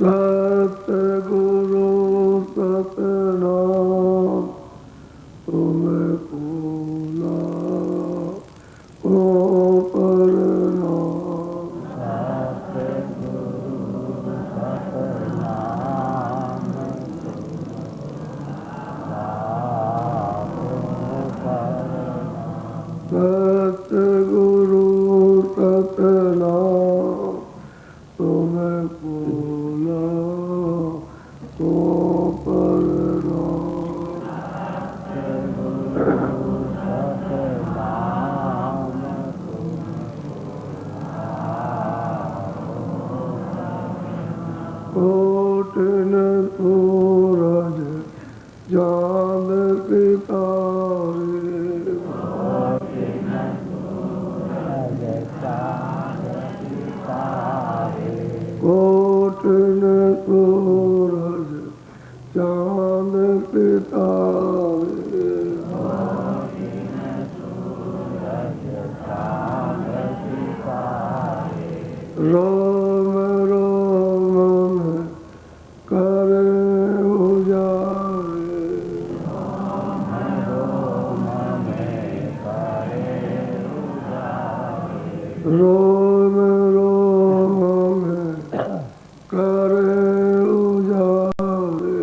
सतगुरु सतनाम तुम्हें भूला ओ परनाम। सतगुरु सतनाम सतगुरु सतनाम तुम्हें भूला ओ कोटिन सूरज चाँद सितारे कोटिन सूरज चाँद सितारे रोम रोम में करे उजारे रोम रोम में करे उजारे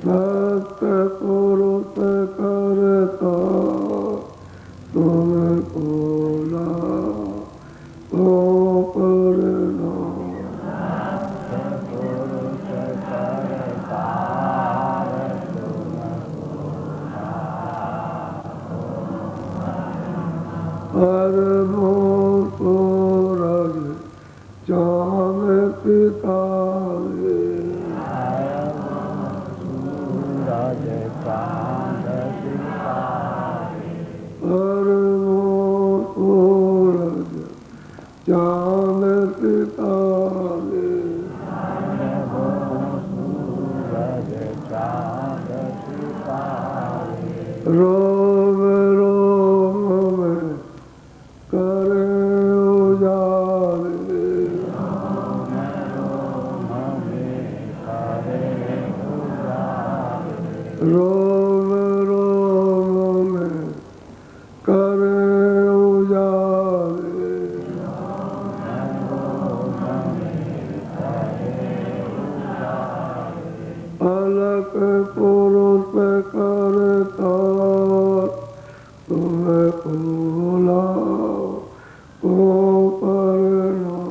सत्य पुरुष करता तुम भोला ओ परनाम। हर मोर सूरज चाँद सितारे हर मोर सूरज चाँद सितारे रोम रोम में करे उजारे रोम रोम में करे उजारे अलग पुरुष करता तुम्हें भूला ओ परनाम।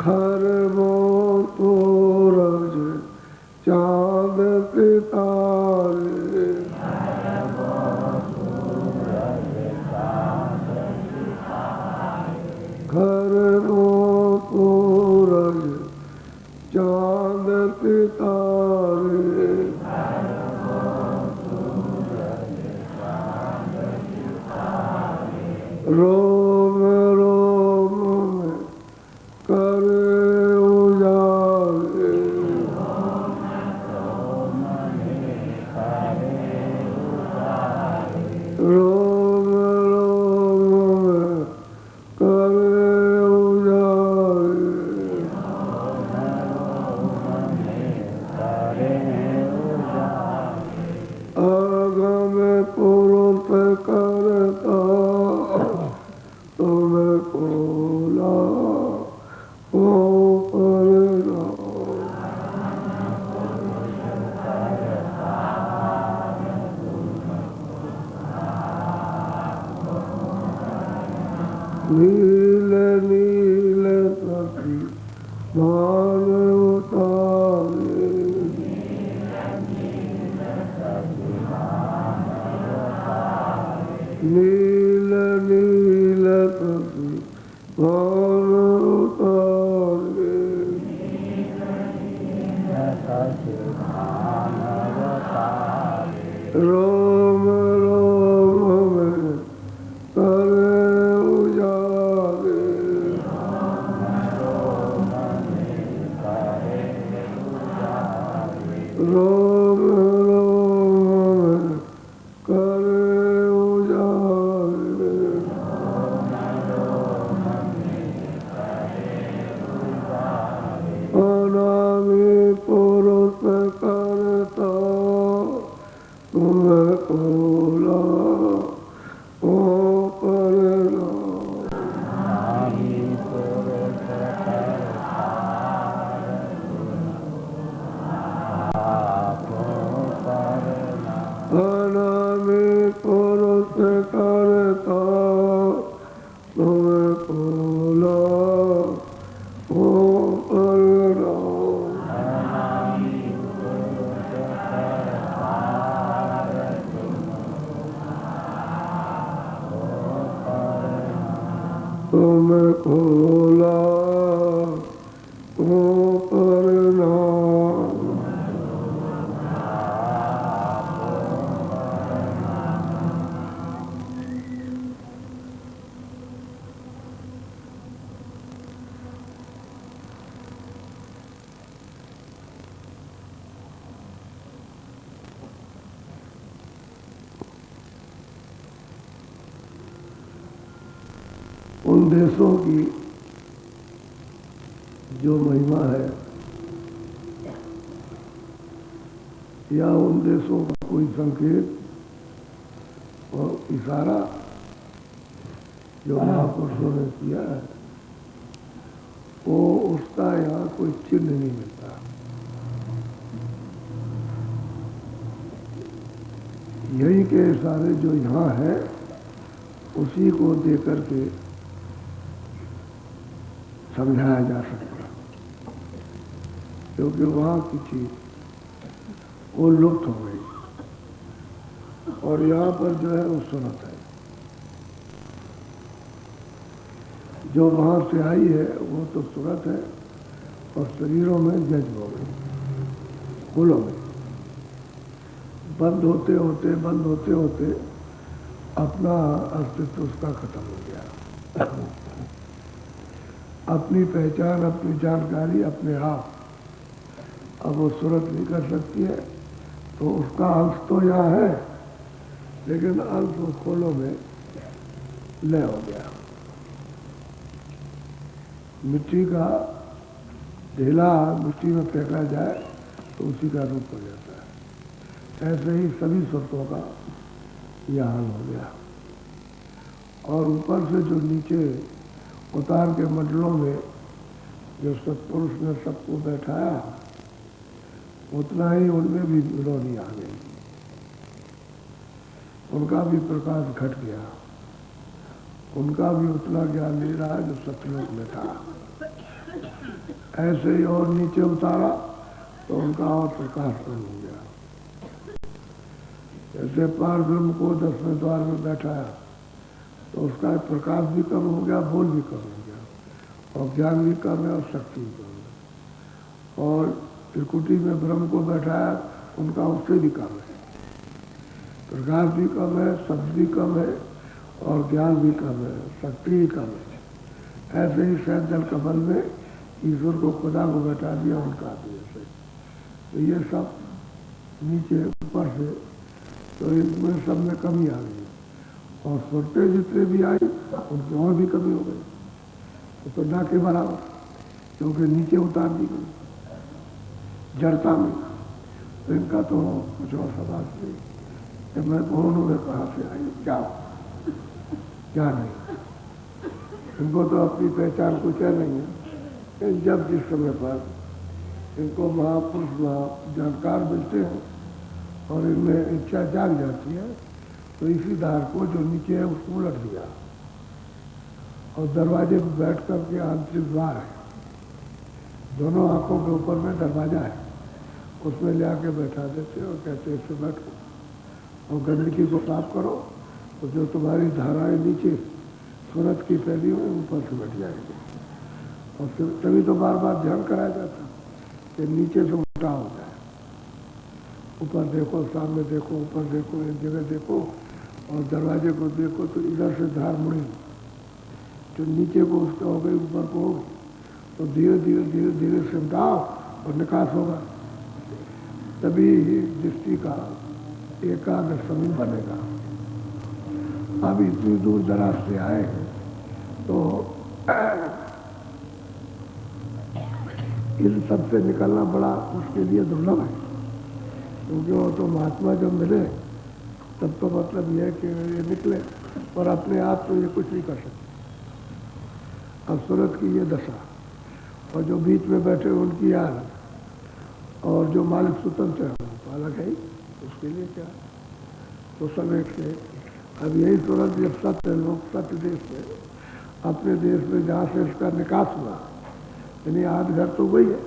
खर मोर सूरज चाँद सितारे खर मोर सूरज चाँद सितारे रोम रोम में करे उजारे रोम रोम में करे उजारे अगम पुरुष करता तुम्हें भूला ओ परनाम। नील नील सखी मान उतारे नील नील सखी मान उतारे रोम रोम में करे रोम रोम करे उजाले, अनामी पुरुष करता तुम्हें कोला ओ करना, अनामी पुरुष करता तुम्हें कोला ओ करना, तुम्हें खोला ओ करना, उन देशों की जो महिमा है या उन देशों का कोई संकेत और इशारा जो महापुरुषों ने किया है, वो उसका यहाँ कोई चिन्ह नहीं मिलता। यही के इशारे जो यहाँ है उसी को देकर के समझाया जा सकता, क्योंकि वहाँ की चीज वो लुप्त हो गई और यहाँ पर जो है वो सुनत है। जो वहाँ से आई है वो तो सुनत है और शरीरों में जज्ब हो गई, फूलों में बंद होते होते अपना अस्तित्व उसका खत्म हो गया। अपनी पहचान, अपनी जानकारी अपने आप अब वो सूरत नहीं कर सकती है, तो उसका अंश तो यहाँ है लेकिन अंश वो खोलों में लय हो गया। मिट्टी का ढेला मिट्टी में फेंका जाए तो उसी का रूप हो जाता है, ऐसे ही सभी सूरतों का यह हाल हो गया। और ऊपर से जो नीचे उतार के मंडलों में जो सत्पुरुष ने सबको बैठाया, उतना ही उनमें भी विरोधी आ गई, उनका भी प्रकाश घट गया, उनका भी उतना ज्ञान नहीं रहा जो सतलोक में था। ऐसे ही और नीचे उतारा तो उनका और प्रकाश बन हो गया। जैसे पार ब्रह्म को 10वें द्वार में बैठाया तो उसका प्रकाश भी कम हो गया, बोल भी कम हो गया, और ज्ञान भी कम है और शक्ति भी कम है। और त्रिकुटी में ब्रह्म को बैठाया, उनका उससे भी कम है, प्रकाश भी कम है, शब्द भी कम है और ज्ञान भी कम है, शक्ति भी कम है। ऐसे ही शायद जल कमल में ईश्वर को खुदा को बैठा दिया, उनका भी ऐसे। तो ये सब नीचे ऊपर से, तो इसमें सब में कमी आ गई और सुरते जितने भी आई उनकी और भी कमी हो गई, तो ना के बराबर, क्योंकि नीचे उतार दी गई जड़ता में। तो इनका तो कुछ और सवाल नहीं कि मैं कौन हूँ, मैं कहाँ से आई, क्या नहीं। इनको तो अपनी पहचान कुछ है नहीं है। जब जिस समय पर इनको महापुरुष जानकार मिलते हैं और इनमें इच्छा जाग जाती है, तो इसी धार को जो नीचे है उसको उलट दिया और दरवाजे पर बैठ करके आंतरिक द्वार है, दोनों आंखों के ऊपर में दरवाजा है, उसमें ले आके बैठा देते और कहते इससे बैठो और गंदगी को साफ करो, तो जो तुम्हारी धाराएं नीचे सूरत की फैली हुई ऊपर से बैठ जाएगी। और फिर तभी तो बार बार ध्यान कराया जाता कि नीचे से उल्टा हो जाए, ऊपर देखो, सामने देखो, ऊपर देखो, एक जगह देखो और दरवाजे को देखो तो इधर से धार मुड़ेगी, जो नीचे को उसका हो गई ऊपर को होगी, तो धीरे धीरे धीरे धीरे सिमटाओ और निकास होगा। तभी दृष्टि का एकाग्र समूह बनेगा। अब इतनी दूर दराज से आए हैं तो इन सब से निकलना बड़ा उसके लिए दुर्लभ है, क्योंकि वो तो महात्मा जब मिले तब तो मतलब यह है कि ये निकले और अपने आप तो ये कुछ नहीं कर सकते। अब सूरत की ये दशा और जो बीच में बैठे उनकी हालत और जो मालिक स्वतंत्र है तो अलग है ही, उसके लिए क्या तो सब एक से। अब यही सूरत जब सत्य लोग सत्य देश में अपने देश में जहाँ से इसका निकास हुआ, यानी आध घर तो वही है,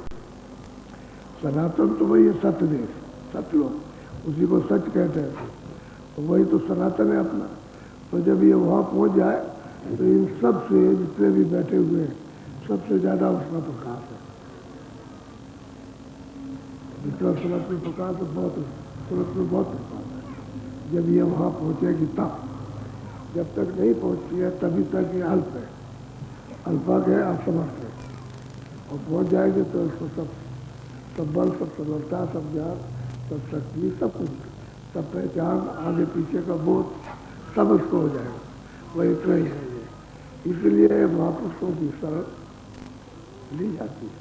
सनातन तो वही है, सत्य देश सत्य लोग उसी को सच कहते हैं, तो वही तो सनातन है अपना। तो जब ये वहाँ पहुँच जाए तो इन सब से जितने भी बैठे हुए हैं सबसे ज़्यादा उसका प्रकाश है। जितना सूरत में प्रकाश है बहुत, सूरत में बहुत प्रकाश है। जब ये वहाँ पहुँचेगी तब, जब तक नहीं पहुँचती है तभी तक ये अल्प है, अल्पक है, असमर्थ है। और पहुँच जाएगी तो इसको सब बल, सब समर्था, सब ज्ञान, सब शक्ति, सब कुछ, सब पहचान, आगे पीछे का बोध सब उसको हो जाएगा। वही इतना ही है ये। इसलिए महापुरुषों की शरण ली जाती है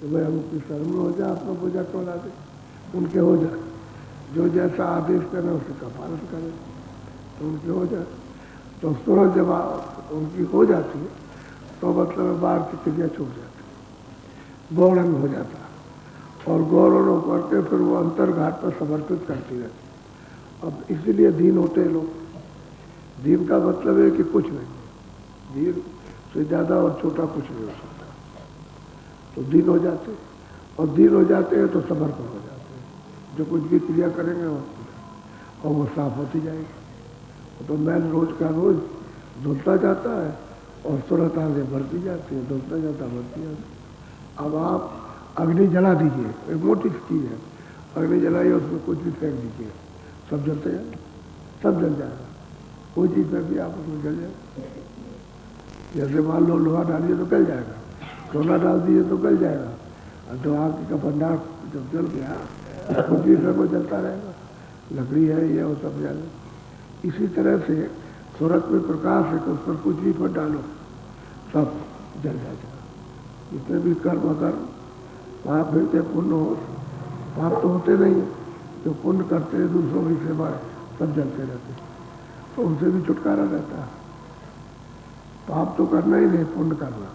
तो वह उनकी शरण में हो जाए, अपना पूजा टोला दे, उनके हो जाए, जो जैसा आदेश करें उसका पालन करें तो उनके हो जाए। तो सूरज जब उनकी हो जाती है तो मतलब बाहर की क्रिया छूट जाती है, गौरंग हो जाता है और गौरव करके फिर वो अंतर्घाट पर समर्पित करती रहती। अब इसीलिए दीन होते हैं लोग। दीन का मतलब है कि कुछ नहीं, दीन से ज़्यादा और छोटा कुछ नहीं हो सकता। तो दीन हो जाते और दीन हो जाते हैं तो समर्पण हो जाते हैं। जो कुछ भी क्रिया करेंगे और वो साफ होती जाएगी। तो मैल रोज का रोज धुलता जाता है और सूरत आगे बढ़ती जाती है, धुलता जाता बढ़ती जाती है। अब आप अग्नि जला दीजिए, एक मोटी चीज़ है, अग्नि जलाइए, उसमें कुछ भी फेंक दीजिए, सब जलते जाए, सब जल जाएगा। कोई चीज़ में भी आप उसमें जल जाए। जैसे मान लो लोहा डालिए तो गल जाएगा, सोना डाल दीजिए तो गल जाएगा, और तो आग का भंडार जब जल गया कुछ भी को जलता रहेगा। लकड़ी है ये वो सब जल। इसी तरह से सूरत में प्रकाश है तो उस पर कुछ भी पर डालो सब जल जाएगा। जितने भी कर्म अगर पाप होते पुण्य हो, पाप तो होते नहीं, जो पुण्य करते हैं दूसरों की सेवा सब जलते रहते, तो उनसे भी छुटकारा रहता है। पाप तो करना ही नहीं, पुण्य करना।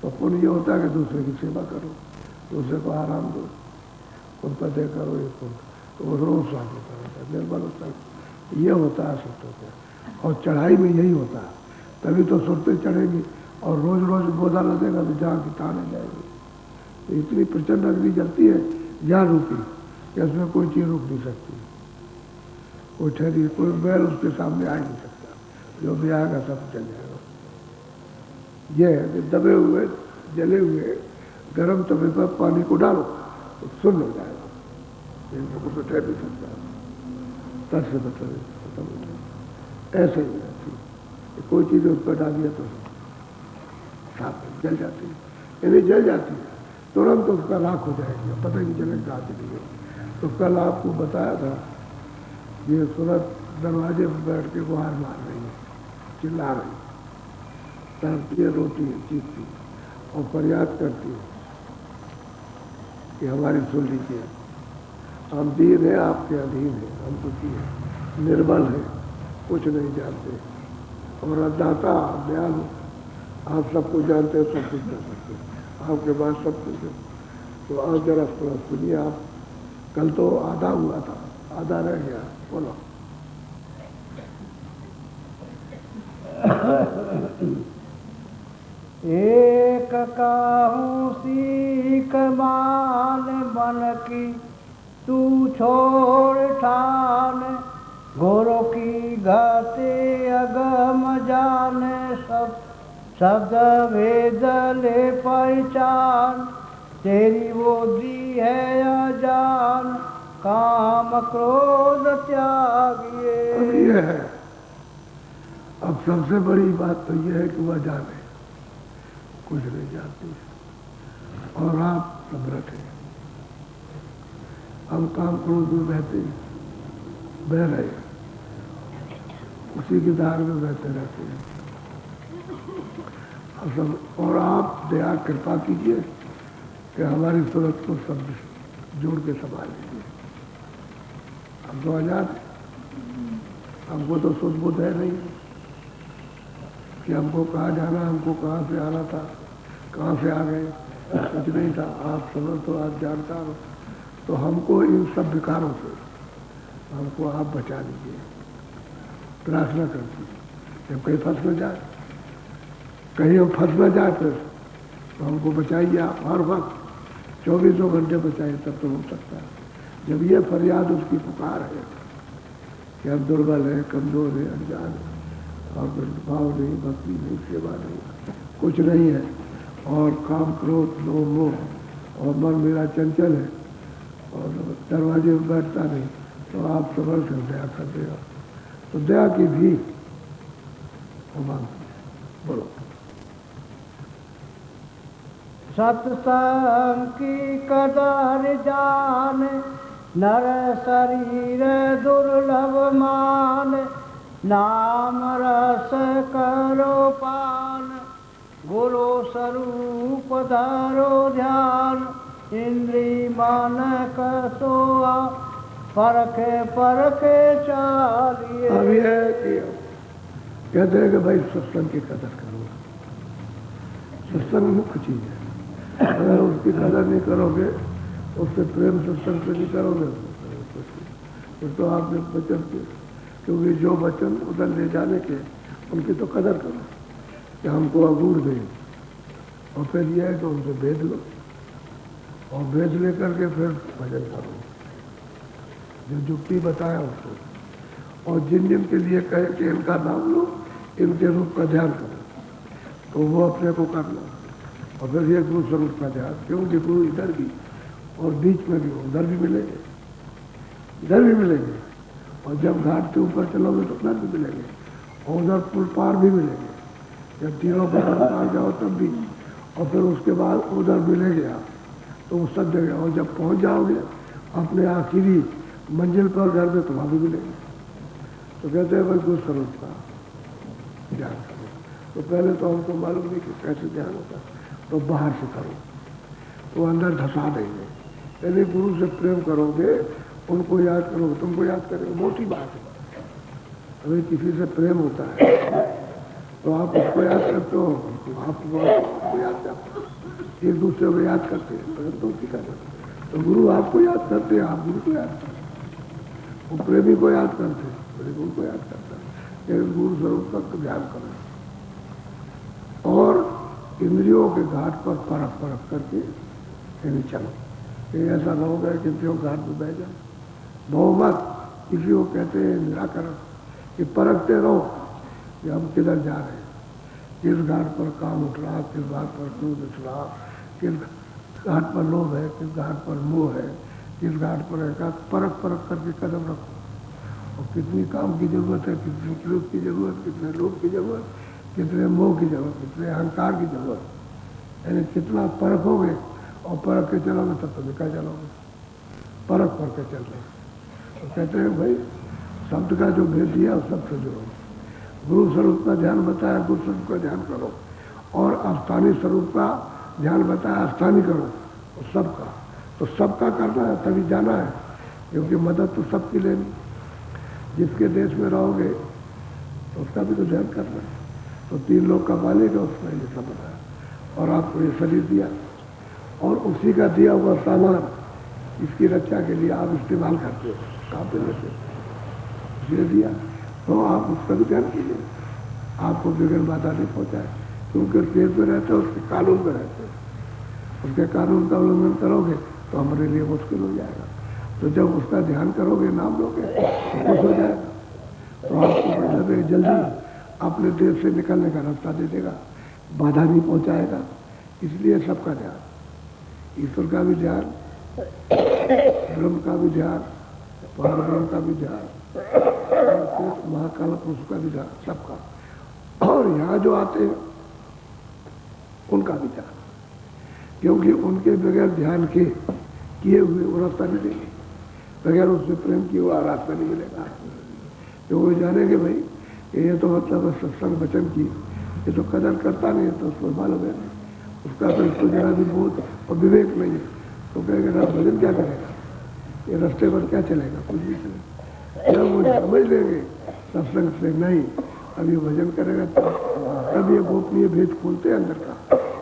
तो पुण्य ये होता है कि दूसरे की सेवा करो, दूसरे को आराम दो, उनका दे करो, ये पुण्य तो वो रोज स्वाद होता रहता है, निर्बल होता है। ये होता है सुरत होता है। और चढ़ाई में यही होता है, तभी तो सुरतें चढ़ेगी और रोज रोज बोधा लगेगा तो जहाँ की ताने जाएगी। तो इतनी प्रचंड अग्नि जलती है जहाँ रुकी कि उसमें कोई चीज़ रुक नहीं सकती, कोई ठहरी, कोई बैल उसके सामने आ ही नहीं सकता, जो भी आएगा सब चल जाएगा। ये है कि दबे हुए जले हुए गर्म तवे पर पानी को डालो तो सुन हो जाएगा, लेकिन उसको ठहर नहीं सकता, तब से मतलब खत्म हो जाएगा। ऐसे ही रहती, कोई चीज़ उस पर डालिए तो साफ जल जाती है, यानी जल जाती है तुरंत उसका राख हो जाएगी, पता ही नहीं चलेगा कहाँ चली गई। तो कल आपको बताया था ये सूरत दरवाजे पर बैठ के गुहार मार रही है, चिल्ला रही, तड़पती है, रोती है, चीखती है और फरियाद करती है कि हमारी सुन लीजिए, हम दीन है, आपके अधीन है, हम दुखी है, निर्बल है, कुछ नहीं जानते, और अदाता दयालु, आप सबको जानते हैं, सब कुछ कर सकते हैं, आपके पास सब कुछ है। तो आप जरा थोड़ा सुनिए। आप कल तो आधा हुआ था, आधा रह गया, बोलो। एक काहू सीख मान बन की तू छोड़ ठान, घोरों की गाते अगम जाने सब शब्द भेद ले पहचान, तेरी बुद्धि है अजान, काम क्रोध त्यागिए। अब ये है, अब सबसे बड़ी बात तो ये है कि वह जाने, कुछ नहीं जानती और आप समर्थ हैं। हम काम क्रोध में बहते बह रहे हैं, उसी की धार में बहते रहते हैं। और आप दया कृपा कीजिए कि हमारी सूरत को सब जोड़ के संभाल लीजिए। हम तो आजाद हैं, हमको तो सुध बुध है नहीं कि हमको कहाँ जाना, हमको कहाँ से आना था, कहाँ से आ गए, कुछ नहीं था। आप समझ तो आप जानता हो, तो हमको इन सब विकारों से हमको आप बचा लीजिए। प्रार्थना करती जब कहीं फंस न जाए, कहीं हम फंस न जाए फिर तो हमको बचाइए आप हर वक्त, 24 घंटे बचाइए, तब तो हो सकता है। जब ये फरियाद उसकी पुकार है कि हम दुर्बल हैं, कमजोर हैं, अनजान हैं, और भाव नहीं, भक्ति नहीं, सेवा नहीं, कुछ नहीं है, और काम क्रोध लोभ मोह और मन मेरा चंचल है और दरवाजे में बैठता नहीं, तो आप सबर से दया कर देगा। तो दया की भी बोलो। सत्संग की कदर जान, नर शरीर दुर्लभ मान, नाम रस करो पान, गुरु स्वरूप धरो ध्यान, इंद्री मन कसोआ, परखे परखे चालिए। अब ये कहते हैं कि भाई सत्संग की कदर करो, सत्संग मुख्य चीज है। अगर उसकी कदर नहीं करोगे, उससे प्रेम सत्संग से नहीं करोगे, तो आपने वचन के, क्योंकि जो वचन उधर ले जाने के, उनकी तो कदर करो कि हमको अगूर दें, और फिर यह है कि उनसे भेद लो, और भेद लेकर के फिर भजन करो, जो जुक्ति बताया उसको। और जिन जिन के लिए कहे कि इनका नाम लो, इनके रूप का ध्यान करो, तो वो अपने को कर लो। और फिर ये गुरु स्वरूप का ध्यान, क्योंकि गुरु इधर भी और बीच में भी, उधर भी मिलेंगे, इधर भी मिलेंगे, और जब घाट के ऊपर चलोगे तो उधर भी मिलेंगे, और उधर पुल पार भी मिलेंगे। जब तीनों पर पार जाओ तब भी, और फिर उसके बाद उधर मिलेंगे आप, तो वो सब जगह। और जब पहुंच जाओगे अपने आखिरी मंजिल पर घर में, तो वहाँ भी मिलेंगे। तो कहते हैं भाई गुरु स्वरूप का ध्यान करो। तो पहले तो हमको मालूम नहीं कि कैसे ध्यान होता, तो बाहर से करो, तो अंदर धसा देंगे। यदि गुरु से प्रेम करोगे, उनको याद करोगे, तुमको याद करेंगे, मोटी बात है। अभी किसी से प्रेम होता है तो आप उसको याद करते हो, आपको याद करते हो, एक दूसरे को याद करते हैं, प्रेम तो उसी का है। तो गुरु आपको याद करते हैं, आप गुरु को याद करते हैं, वो प्रेमी को याद करते हैं, गुरु को याद करता है। लेकिन गुरु स्वरूप का ध्यान करो, और इंद्रियों के घाट पर परख परख करके कहीं चलो। ये ऐसा न हो गया कि इंद्रियों घाट में बह जाए। बहुमत इसी को कहते हैं निराकरण, कि परखते रहो कि हम किधर जा रहे हैं, किस घाट पर काम उठ रहा, किस घाट पर क्रोध उठ रहा, किस घाट पर लोभ है, किस घाट पर मोह है, किस घाट पर है। परख परख करके कदम रखो, और कितनी काम की जरूरत है, कितनी क्रोध की जरूरत, कितने लोभ की जरूरत, कितने मोह की जरूरत, कितने अहंकार की जरूरत, यानी कितना परखोगे और परख के चलोगे तब तो निकल चलोगे। परख पढ़ के चल रहे, तो कहते हैं भाई शब्द का जो भेद दिया उस सबसे जोड़ो। गुरु स्वरूप का ध्यान बताया, गुरु स्वरूप का ध्यान करो, और अस्थानी स्वरूप का ध्यान बताया, अस्थानी करो, और सबका। तो सबका करना है, तभी जाना है, क्योंकि मदद तो सबकी लेनी। जिसके देश में रहोगे तो उसका भी तो ध्यान करना है। तो 3 लोग का मालिक है, उसने ये सब बताया, और आपको ये शरीर दिया, और उसी का दिया हुआ सामान इसकी रक्षा के लिए आप इस्तेमाल करते हो, काम पे लेते हो, इसलिए दिया। तो आप उसका भी ध्यान कीजिए, आपको विघ्न बाधा नहीं पहुँचाए, क्योंकि पेड़ पे रहते हो, उसके कानून पे रहते हो। उसके कानून का उल्लंघन करोगे तो हमारे लिए मुश्किल हो जाएगा। तो जब उसका ध्यान करोगे, नाम लोगे, तो खुश हो जाएगा, तो आपको जल्दी अपने देश से निकलने का रास्ता दे देगा, बाधा नहीं पहुंचाएगा। इसलिए सबका ध्यान, ईश्वर का भी ध्यान, ब्रह्म का भी ध्यान, परब्रह्म का भी ध्यान, महाकाल पुरुष का भी ध्यान, सबका। और यहाँ जो आते हैं उनका भी ध्यान, क्योंकि उनके बगैर ध्यान के किए हुए वो रास्ता नहीं देंगे। बगैर उससे प्रेम किए हुआ रास्ता नहीं मिलेगा। जो वो जानेंगे भाई ये तो मतलब सत्संग वचन की ये तो कदर करता नहीं है, तो उसको मालूम है उसका तो इसको जरा भी बोध और विवेक नहीं है, तो कहेगा ना भजन क्या करेगा, ये रास्ते पर क्या चलेगा, कुछ भी चलेगा। जब वो समझ लेंगे सत्संग से नहीं अब ये भजन करेगा तब ये गोपनीय भेद खोलते हैं अंदर का,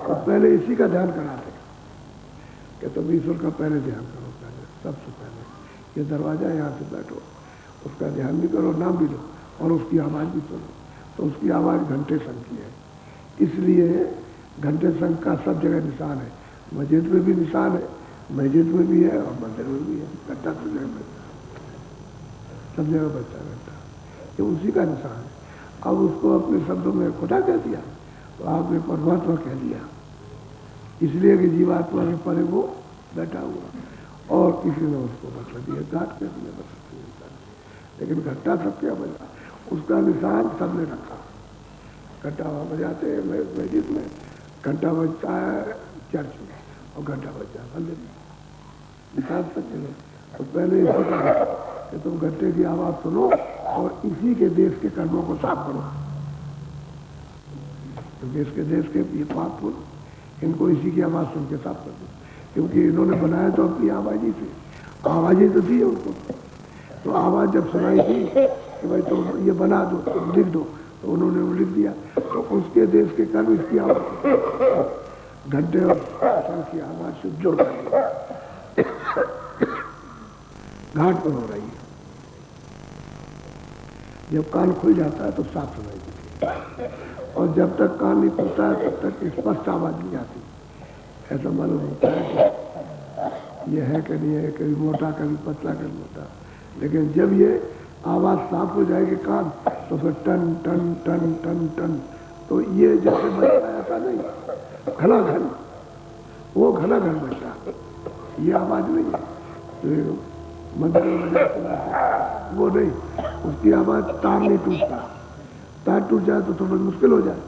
तो पहले इसी का ध्यान कराते कि तुम ईश्वर का पहले ध्यान करो, पहले सबसे पहले ये दरवाजा है, यहाँ से बैठो, उसका ध्यान भी करो, नाम भी लो और उसकी आवाज़ भी सुनो। तो उसकी आवाज़ घंटे संग की है, इसलिए घंटे संग का सब जगह निशान है। मस्जिद में भी निशान है, मस्जिद में भी है और मंदिर में भी है, घंटा सब जगह बजता, सब जगह बजता घंटा, ये उसी का निशान है। अब उसको अपने शब्दों में खुदा कह दिया तो आपने परमात्मा कह दिया, इसलिए कि जीवात्मा के परे वो बैठा हुआ और किसी ने उसको मतलब ये घाट कर दिया बस। लेकिन घंटा सब क्या बजा, उसका निशान सबने रखा। घंटा वहाँ बजाते हैं मस्जिद में, घंटा बजता है चर्च में और घंटा बजता है मंदिर में, निशान सब चले। तो पहले इसी का कि तुम घंटे की आवाज़ सुनो और इसी के देश के कर्मों को साफ करो, क्योंकि इसके देश के ये पाप पुण्य इनको इसी की आवाज़ सुन के साफ कर दो, क्योंकि इन्होंने बनाया तो अपनी आवाज़ ही से, आवाज़ ही तो दी है उनको। तो आवाज़ जब सुनाई थी कि भाई तुम ये बना दो, तुम लिख दो, तो उन्होंने वो लिख दिया, तो उसके देश के कर्म इसकी आवाज़ घंटे और शंख की आवाज़ से जुड़ रही है, घाट पर हो रही है। जब कान खुल जाता है तो साफ सुनाई देती है, और जब तक कान नहीं खुलता है तब तक स्पष्ट आवाज़ नहीं आती। ऐसा मालूम होता है कि ये है कि नहीं है, कभी मोटा कभी पतला कभी मोटा, लेकिन जब ये आवाज़ साफ हो जाएगी कान तो फिर टन टन टन टन टन, तो ये जैसे बजता है ऐसा नहीं, घना घन, वो घना घन बजता, ये आवाज़ नहीं है तो मंदिर में बजाते वो नहीं, उसकी आवाज़ तार नहीं टूटता, तार टूट जाए तो थोड़ा मुश्किल हो जाए,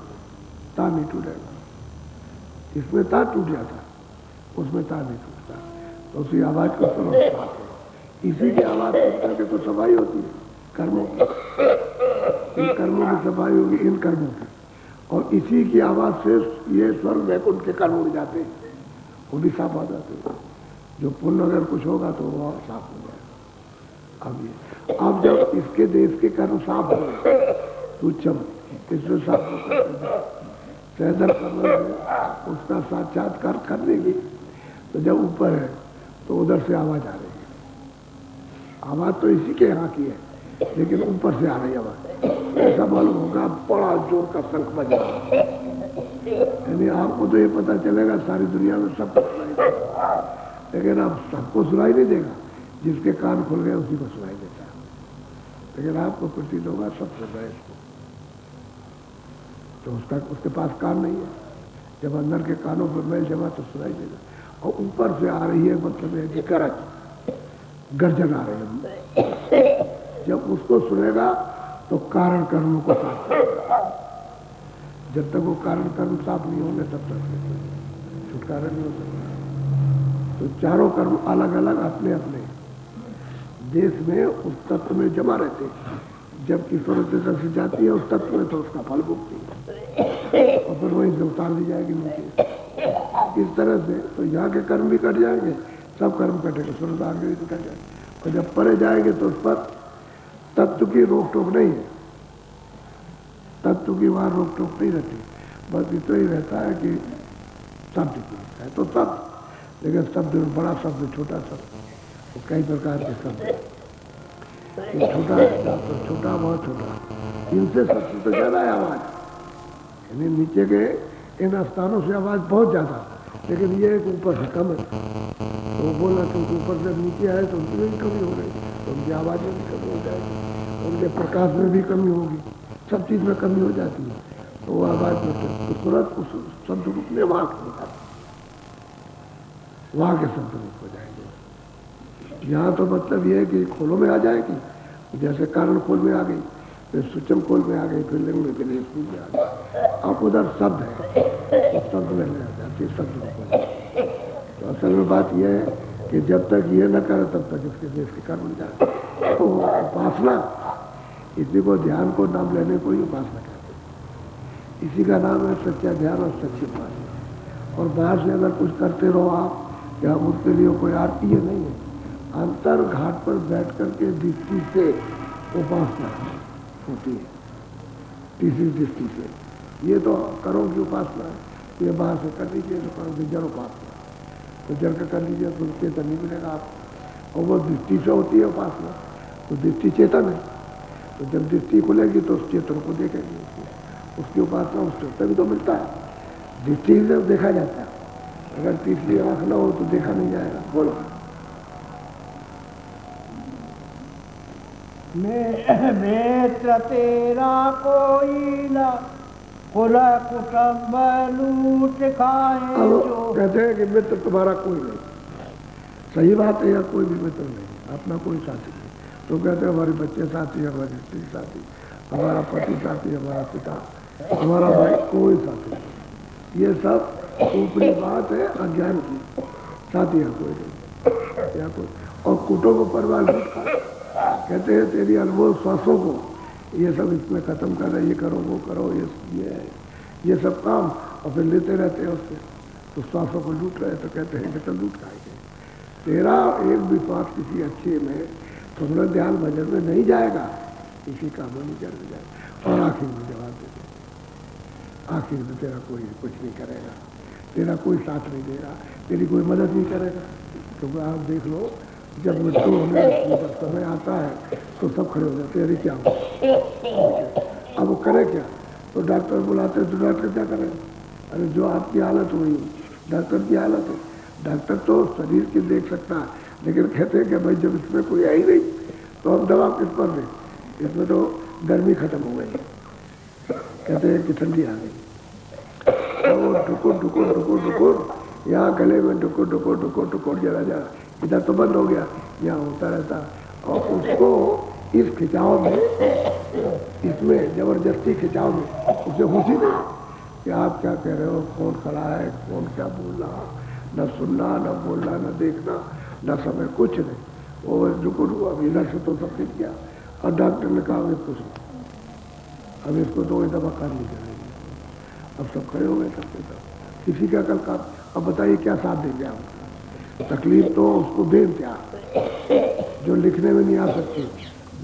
तार नहीं टूटेगा, इसमें तार टूट जाता, उसमें तार नहीं टूटता, तो उसी आवाज़ को सुनो, इसी की आवाज़ सुनकर के तो सफाई होती है कर्मों की, इन कर्मों की सफाई होगी इन कर्मों की, और इसी की आवाज़ से ये स्वर्ग वैकुंठ के कर्म उड़ जाते हैं, वो भी साफ आ जाते हैं। जो पुण्य अगर कुछ होगा तो वो और साफ हो जाएगा। अब जब इसके देश के कर्म साफ हो गए सूक्ष्म इसमें साफ होकर सहदर करने उसका साक्षात्कार करने की, तो जब ऊपर है तो उधर से आवाज़ आ रही है, आवाज़ तो इसी के यहाँ की है लेकिन ऊपर से आ रही आवाज़, ऐसा मालूम होगा बड़ा जोर का शंख बज रहा है, यानी आपको तो ये पता चलेगा सारी दुनिया में सबको सुनाई देगा, लेकिन अब सबको सुनाई नहीं देगा, जिसके कान खुल गए उसी को सुनाई देता है, लेकिन आपको प्रतीत होगा सब सुन रहे इसको, तो उसके पास कान नहीं है, जब अंदर के कानों पर मैल जमा तो सुनाई देगा, और ऊपर से आ रही है मतलब है कि गर्जन आ रही है, जब उसको सुनेगा तो कारण कर्मों को साफ करेगा, जब तक वो कारण कर्म साफ नहीं होंगे तब तक छुटकारा नहीं हो सकता। तो चारों कर्म अलग अलग अपने अपने देश में उस तत्व में जमा रहते हैं, जबकि स्वतंत्रता से जाती है उस तत्व में तो उसका फल भुगती है और फिर वहीं से उतार दी जाएगी नीचे, इस तरह से तो यहाँ के कर्म भी कट जाएंगे, सब कर्म कटेंगे, स्वतंत्र आगे तो कट जाएंगे, और जब परे जाएंगे तो उस पर तत्व की रोक टोक नहीं है, तत्व की वहाँ रोक टोक नहीं रहती, बस इतना ही रहता है कि शब्द की है तो शब्द, लेकिन शब्द में बड़ा शब्द छोटा शब्द, तो कई प्रकार के शब्द, छोटा तो छोटा बहुत छोटा, इनसे सबसे तो ज़्यादा है आवाज़, यानी नीचे के इन स्थानों से आवाज़ बहुत ज़्यादा, लेकिन ये एक ऊपर से कम है, तो बोला कि ऊपर से नीचे आए तो उनकी भी कमी हो रही, तो उनकी आवाज़ में भी कमी हो जाएगी, उनके प्रकाश में भी कमी होगी, सब चीज़ में कमी हो जाती है, तो वो आवाज़ में तुरंत उस शब्द रूप में वहाँ नहीं जाती, वहाँ के शब्द रूप हो जाएंगे। यहाँ तो मतलब ये है कि खोलों में आ जाएगी, जैसे कारण खोल में आ गई, फिर सूक्ष्म खोल में आ गई, फिर लिंग में, फिर स्कूल में आ गई, अब उधर शब्द है तो शब्द में आ जाती है, शब्द रूप हो जाती है। तो असल में बात यह है कि जब तक ये न करे तब तक इसके देश के कर्म नहीं जाए। तो उपासना, इसी को ध्यान को नाम लेने को ही उपासना कहते हैं। इसी का नाम है सच्चा ध्यान और सच्ची उपासना। और बाहर से अगर कुछ करते रहो आप, या हम उसके लिए कोई आरती, ये नहीं है। अंतर घाट पर बैठ करके दृष्टि से उपासना होती है, तीसरी दृष्टि से। ये तो करो की उपासना है, ये बाहर से कर लीजिए तो करोगे जड़ उपासना, तो जड़ का कर लीजिए तो चेतन नहीं मिलेगा आपको। और वो दृष्टि से होती है उपासना, तो दृष्टि चेतन है। तो जब दृष्टि खुलेगी तो उस चेतन को देखेंगे, उसकी उपासना उससे तभी तो मिलता है। दृष्टि से देखा जाता है, अगर तीसरी आंख न हो तो देखा नहीं जाएगा। बोलो। मित्र तेरा कोई ना, कुल कुटुंब लूट खाए जो। कहते हैं कि मित्र तुम्हारा कोई नहीं, सही बात है, या कोई भी मित्र नहीं, अपना कोई साथी नहीं। तो कहते हैं हमारे बच्चे साथी, हमारी स्त्री साथी, हमारा पति साथी, हमारा पिता, हमारा भाई, कोई साथी नहीं। ये सब ऊपरी बात है अज्ञान की। साथी या कोई नहीं, या कोई। और कुटुंब परिवार लूट खाए, कहते हैं तेरी अनमोल श्वासों को ये सब इसमें खत्म कर रहे, ये करो वो करो, ये सब काम, और फिर लेते रहते हैं उससे, तो श्वासों को लूट रहे। तो कहते हैं कि तो लूट खाएंगे। तेरा एक भी श्वास किसी अच्छे में सुमरन ध्यान भजन में नहीं जाएगा, इसी काम में नहीं कर जाएगा। और आखिर में जवाब देते, आखिर में तेरा कोई कुछ नहीं करेगा, तेरा कोई साथ नहीं देगा, तेरी कोई मदद नहीं करेगा। क्योंकि आप देख लो, जब मृत्यु होने जब समय आता है तो सब खड़े हो जाते हैं, अरे क्या हो, अब वो करे क्या? तो डॉक्टर बुलाते हैं, तो डॉक्टर क्या करें? अरे जो आपकी हालत हुई डॉक्टर की हालत है। डॉक्टर तो शरीर की देख सकता है, लेकिन कहते हैं कि भाई जब इसमें कोई है ही नहीं तो हम दवा किस पर दें? इसमें तो गर्मी खत्म हो गई, कहते हैं कि ठंडी आ गई। तो ढुकुर ढुकुर ढुकुर ढुकुर, यहाँ गले में ढुकुर ढुकुर ढुकुर ढुकुर, जरा इधर तो बंद हो गया, यहाँ होता रहता। और उसको इस खिंचाव में, इसमें जबरदस्ती खिंचाव में उसे खुशी नहीं कि आप क्या कह रहे हो, कौन खड़ा है, कौन क्या बोल रहा, न सुनना, न बोलना, न देखना, न समय, कुछ नहीं। वो रुको रुको, अब इधर से तो सब ठीक गया। और डॉक्टर ने कहा अब कुछ नहीं, अब इसको तो कोई दवा कर नहीं करेगी। अब सब खड़े हो गए, सबके सब, किसी का कल काम। अब बताइए क्या साथ देंगे आप? तकलीफ तो उसको दें क्या, जो लिखने में नहीं आ सकती,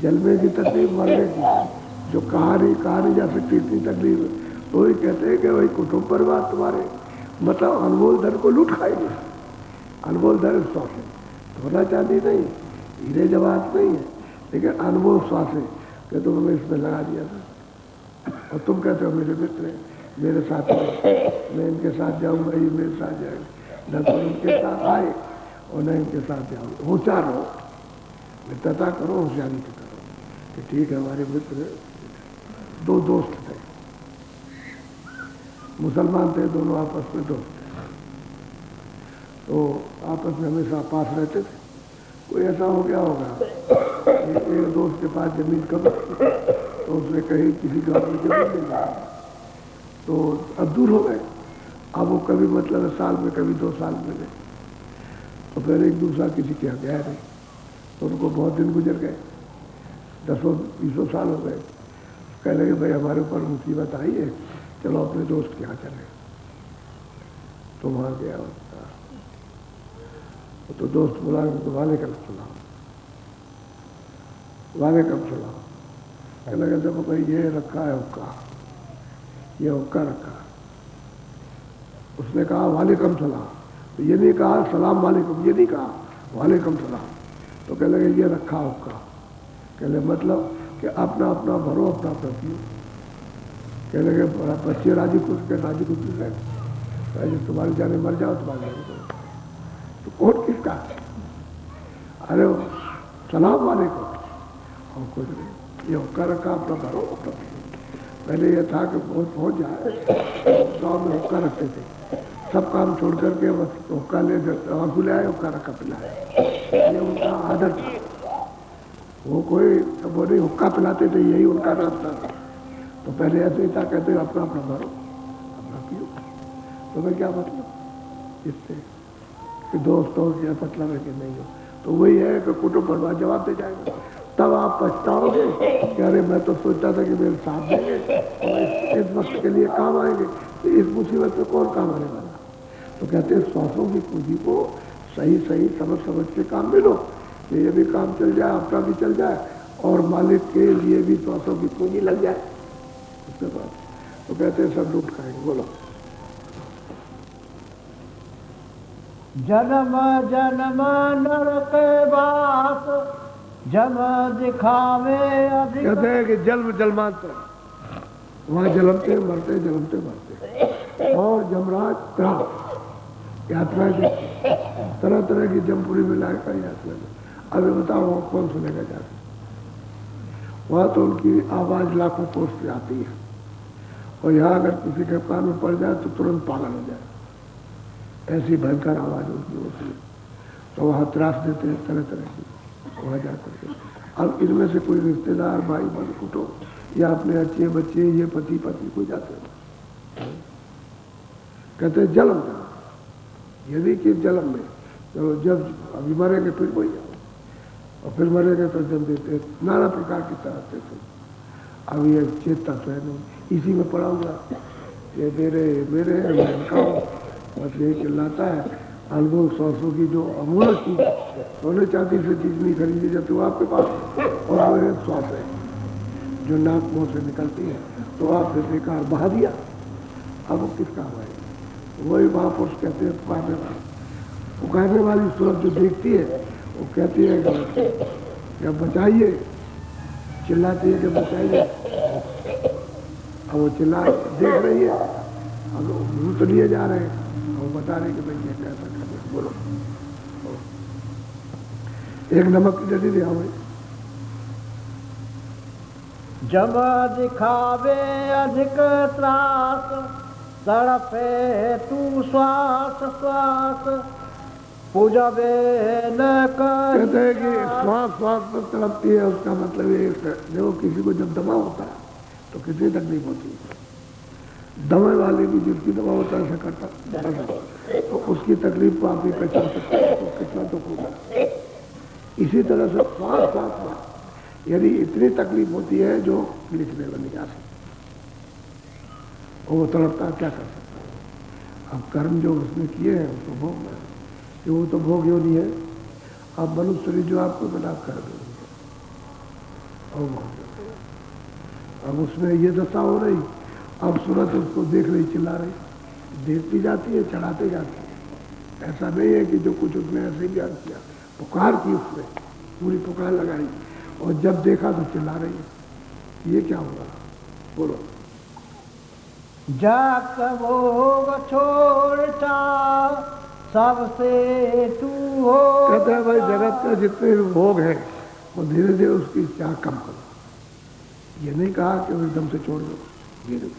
जलने की तकलीफ, मरने की, जो कहा नहीं जा सकती, इतनी तकलीफ। तो ही कहते हैं कि भाई कुटुंब परिवार तुम्हारे मतलब अनमोल धन को लूट खाएंगे। अनमोल धन श्वास है, सोना चांदी नहीं, हीरे जवाहरात नहीं है, लेकिन अनमोल श्वास है कि तुम हमें इसमें लगा दिया था। और तुम कहते हो मेरे मित्र हैं, मेरे साथ में, मैं इनके साथ जाऊँगा, ये मेरे साथ जाएंगे, न तो इनके साथ आए और न इनके साथ जाओ। होशियार रहो, मित्रता करो, होशियारी से करो कि ठीक है। हमारे मित्र दो दोस्त थे, मुसलमान थे, दोनों आपस में दोस्त थे, तो आपस में हमेशा पास रहते थे। कोई ऐसा हो गया होगा, एक दोस्त के पास जमीन कम थी, तो उसने कहीं किसी गाँव में जमीन ले ली, तो अब दूर हो गए। अब वो कभी मतलब साल में, कभी 2 साल में गए, तो फिर एक दूसरा किसी के यहाँ गया नहीं, तो उनको बहुत दिन गुजर गए, 10-20 साल हो गए। कह लगे भाई हमारे ऊपर मुसीबत आई है, चलो अपने दोस्त के यहाँ चले। तो वहाँ गया उसका, तो दोस्त बोला तो वाले कब सुनाओ, वाले कब सुनाओ। कह लगे देखो भाई ये रखा है हुक्का, ये हुक्का रखा। उसने कहा वालेकुम सलाम, तो ये नहीं कहा सलाम वालेकुम, ये नहीं कहा वालेकुम सलाम। तो कह लगे ये रखा हुक्का, कह लगे मतलब कि अपना अपना भरो, अपना अपना पियो। कह लगे बच्चे राजी खुश के राजी खुश रहे, तुम्हारी जाने मर जाओ, तुम्हारी जाने करो, तो कौन किसका? अरे सलाम वालेकुम, और कुछ नहीं, ये हुक्का रखा, अपना भरो, अपना पियो। पहले यह था कि बहुत पहुँच जाए, गाँव में हुक्का रखते थे, सब काम छोड़ करके बस हुक्का ले आंसू ले आए, हुक्का रखा पिलाए, ये उनका आदत था। वो कोई वो नहीं हुक्का पिलाते थे, यही उनका रास्ता था। तो पहले ऐसे ही था, कहते अपना अपना भरो, अपना पियो। तो मैं क्या मतलब इससे कि दोस्त हो क्या मतलब है कि नहीं हो। तो वही है कि कुटुंब परिवार जवाब दे जाएगा। तब आप पछताओगे कि अरे मैं तो सोचता था कि मेरे साथ देंगे और इस वक्त के लिए काम आएंगे, तो इस मुसीबत में कौन काम आने वाला। तो कहते हैं श्वासों की पूंजी को सही सही समझ के काम में लो, कि ये भी काम चल जाए, अपना भी चल जाए और मालिक के लिए भी श्वासों की पूंजी लग जाए। उसके बाद तो कहते हैं सब लूट खाएंगे। बोलो। जन्म जन्म नरक वास जम दिखावे अधिक। कहते हैं कि जन्म जन्मांतर, वहां जन्मते मरते जन्मते मरते। और जमराज यात्रा तरह तरह की जमपुरी में लाकर यात्रा में। अभी बताओ वहां कौन सुनेगा जाके। वहां तो उनकी आवाज लाखों कोस से आती है और यहाँ अगर किसी के कान में पड़ जाए तो तुरंत पागल हो जाए, ऐसी भयंकर आवाज उनकी होती है। तो वहाँ त्रास देते हैं तरह तरह की वहाँ जा करके। अब इनमें से कोई रिश्तेदार भाई बंधु कुटुंब या अपने अच्छे बच्चे ये पति पत्नी को जाते हैं, कहते हैं जन्म जन्म, यदि कि जन्म में चलो जब अभी मरेंगे फिर वही जाओ, और फिर मरेंगे तो जब देते नाना प्रकार की तरह से। अब ये चेतता तो है नहीं, इसी में पड़ा हुआ ये मेरे मेरे मैं इनका बस यही चिल्लाता है। अनुभव श्वासों की जो अमूल्य चीज, सोने चांदी से चीज नहीं खरीदी जाती वो आपके पास, और वो है श्वास है जो नाक मुंह से निकलती है, तो आपने बेकार बहा दिया। अब वो किस काम आएगा। वही महापुरुष कहते हैं पुकारने वाली सूरत जो देखती है वो कहती है कि बचाइए, चिल्लाती है कि बचाइए। अब वो चिल्ला देख रही है, अब वो तो लिए जा रहे हैं, वो बता रहे कि भाई ये कैसा कर। बोलो। एक नमक की डली दिया भाई। जम दिखावे अधिक त्रास तड़पे तू श्वास श्वास पूजबे न कहते हैं कि श्वास श्वास पर तड़पती है, उसका मतलब ये देखो किसी को जब दमा होता है तो कितनी तकलीफ होती है। दवा वाले भी जिसकी दवा होता है करता तो उसकी तकलीफ को आप भी पहचान सकते हैं, तो कितना दुख होगा। इसी तरह से श्वास श्वास में यदि इतनी तकलीफ होती है जो लिखने में नहीं आ सकती, वो तड़पता क्या कर सकता है। अब कर्म जो उसने किए हैं उसको भोगना है, कि वो तो भोग यो नहीं है। अब मनुष्य जो आपको बना कर देंगे और अब उसमें ये दशा हो रही। अब सूरत उसको देख रही, चिल्ला रही, देखती जाती है, चढ़ाते जाती है। ऐसा नहीं है कि जो कुछ उसने ऐसे ज्ञान किया, पुकार की उसने पूरी पुकार लगाई और जब देखा तो चिल्ला रही है। ये क्या होगा। बोलो। जाक भोग छोड़ता सबसे तू हो। कहते हैं भाई जगत का जितने भी भोग है वो धीरे धीरे उसकी चाह कम करो। ये नहीं कहा कि वो एकदम से छोड़ दो, धीरे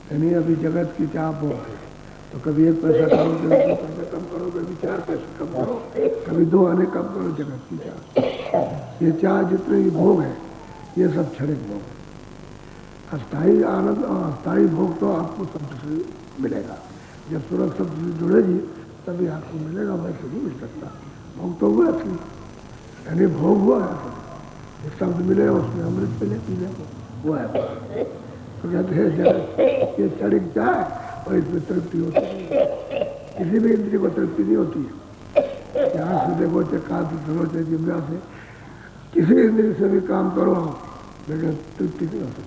यानी अभी जगत की चाह भोग है तो कभी 1 पैसा करोगे, 2 पैसा कम करो, कभी 4 पैसे कम करो, कभी 2 आने कम करो। जगत की चाह, ये चाह जितने भी भोग है ये सब क्षणिक भोग है। अस्थायी आनंद और अस्थायी भोग तो आपको शब्द से मिलेगा। जब सूरत शब्द से जुड़ेगी तभी आपको मिलेगा, वैसे नहीं मिल सकता। भोग तो हुआ असली, यानी भोग हुआ है, शब्द मिले उसमें अमृत मिले पीने को, वो है। तो कहते हैं जगत ये क्षणिक चाह और इसमें तृप्ति होती है। किसी भी इंद्रिय को तृप्ति नहीं होती है। यहाँ से देखो चाहे कान से सुनो चाहे जिम्मा से, किसी इंद्रिय से भी काम करो लेकिन तृप्ति नहीं होती,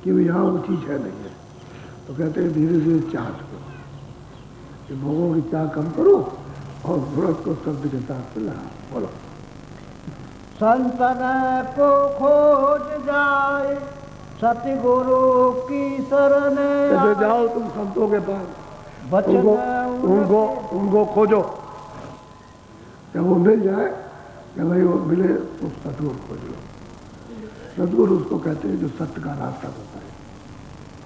क्योंकि यहाँ वो चीज है नहीं है। तो कहते हैं धीरे धीरे चाह करो, कि भोगों की चाह कम करो और सूरत को शब्द के साथ मिला। बोलो। संतन को खोज जाए सतगुरु की शरण जैसे जाओ तुम संतों के पास, बचन उनको खोजो, जब वो मिल जाए जब भाई वो मिले तो सतगुरु खोज लो। सतगुरु उसको कहते हैं जो सत्य का रास्ता होता है,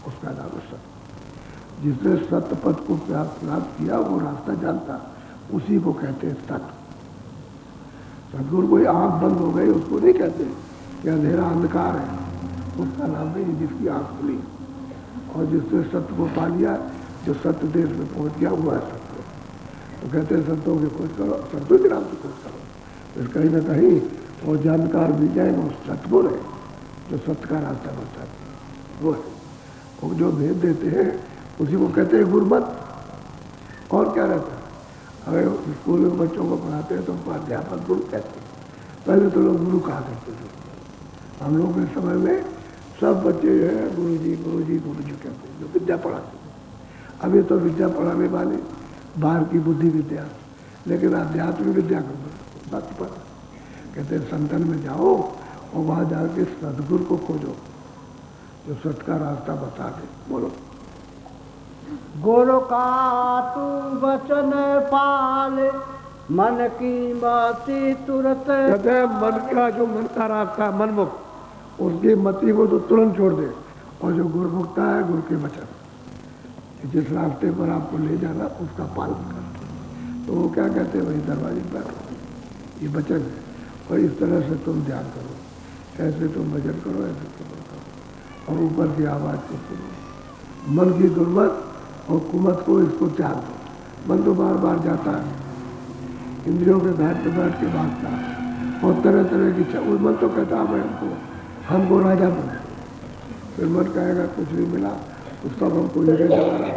उसका नाम है सत्य। जिसने सत्य पथ को प्राप्त किया वो रास्ता जानता, उसी को कहते हैं सत्य। सतगुरु कोई आंख बंद हो गई उसको नहीं कहते कि अंधेरा अंधकार है, उसका नाम नहीं, जिसकी आंख खुली और जिसने सत्य को पा लिया, जो सत्य देश में पहुंच गया, वो है सत्य। तो तो कहते हैं संतों की खोज करो, संतों के नाम की खोज करो। फिर कहीं ना कहीं वो जानकार मिल जाए, वो सतगुरु है जो सत्य का रास्ता बताते हैं, वो है। वो जो भेद देते हैं उसी को कहते हैं गुरुमत। और क्या रहता है? अगर स्कूल में बच्चों को पढ़ाते हैं तो उनको अध्यापक गुरु कहते हैं। पहले तो लोग गुरु कहा करते थे। हम लोग के समय में सब बच्चे जो है गुरु जी कहते हैं, जो विद्या पढ़ाते थे। अभी तो विद्या पढ़ाने वाले बाहर की बुद्धि विद्या, लेकिन आध्यात्मिक विद्या को बात पर कहते हैं संतन में जाओ और वहाँ जाके सदगुरु को खोजो जो सत्य का रास्ता बता दे। बोलो। गुरु का तू वचन पाले, मन की बाती तुरंत। कहते हैं मन का जो मन का रास्ता मनमुख, उसकी मति को तो तुरंत छोड़ दे। और जो गुरुमुखता है, गुरु के वचन, जिस रास्ते पर आपको ले जाना उसका पालन कर। तो वो क्या कहते हैं, वही दरवाजे पर बैठो, ये वचन है। और इस तरह से तुम ध्यान करो, ऐसे तुम भजन करो, ऐसे तुम करो। और ऊपर की आवाज़ को सुनो। मन की दुर्मत और कुमत को इसको त्याग दो। मन तो बार बार जाता है, इंद्रियों के बैठ के भागता है और तरह तरह की मन तो कहता है हमको राजा बना। फिर मन कहेगा कुछ नहीं मिला तो सब हमको लेके चला रहा है।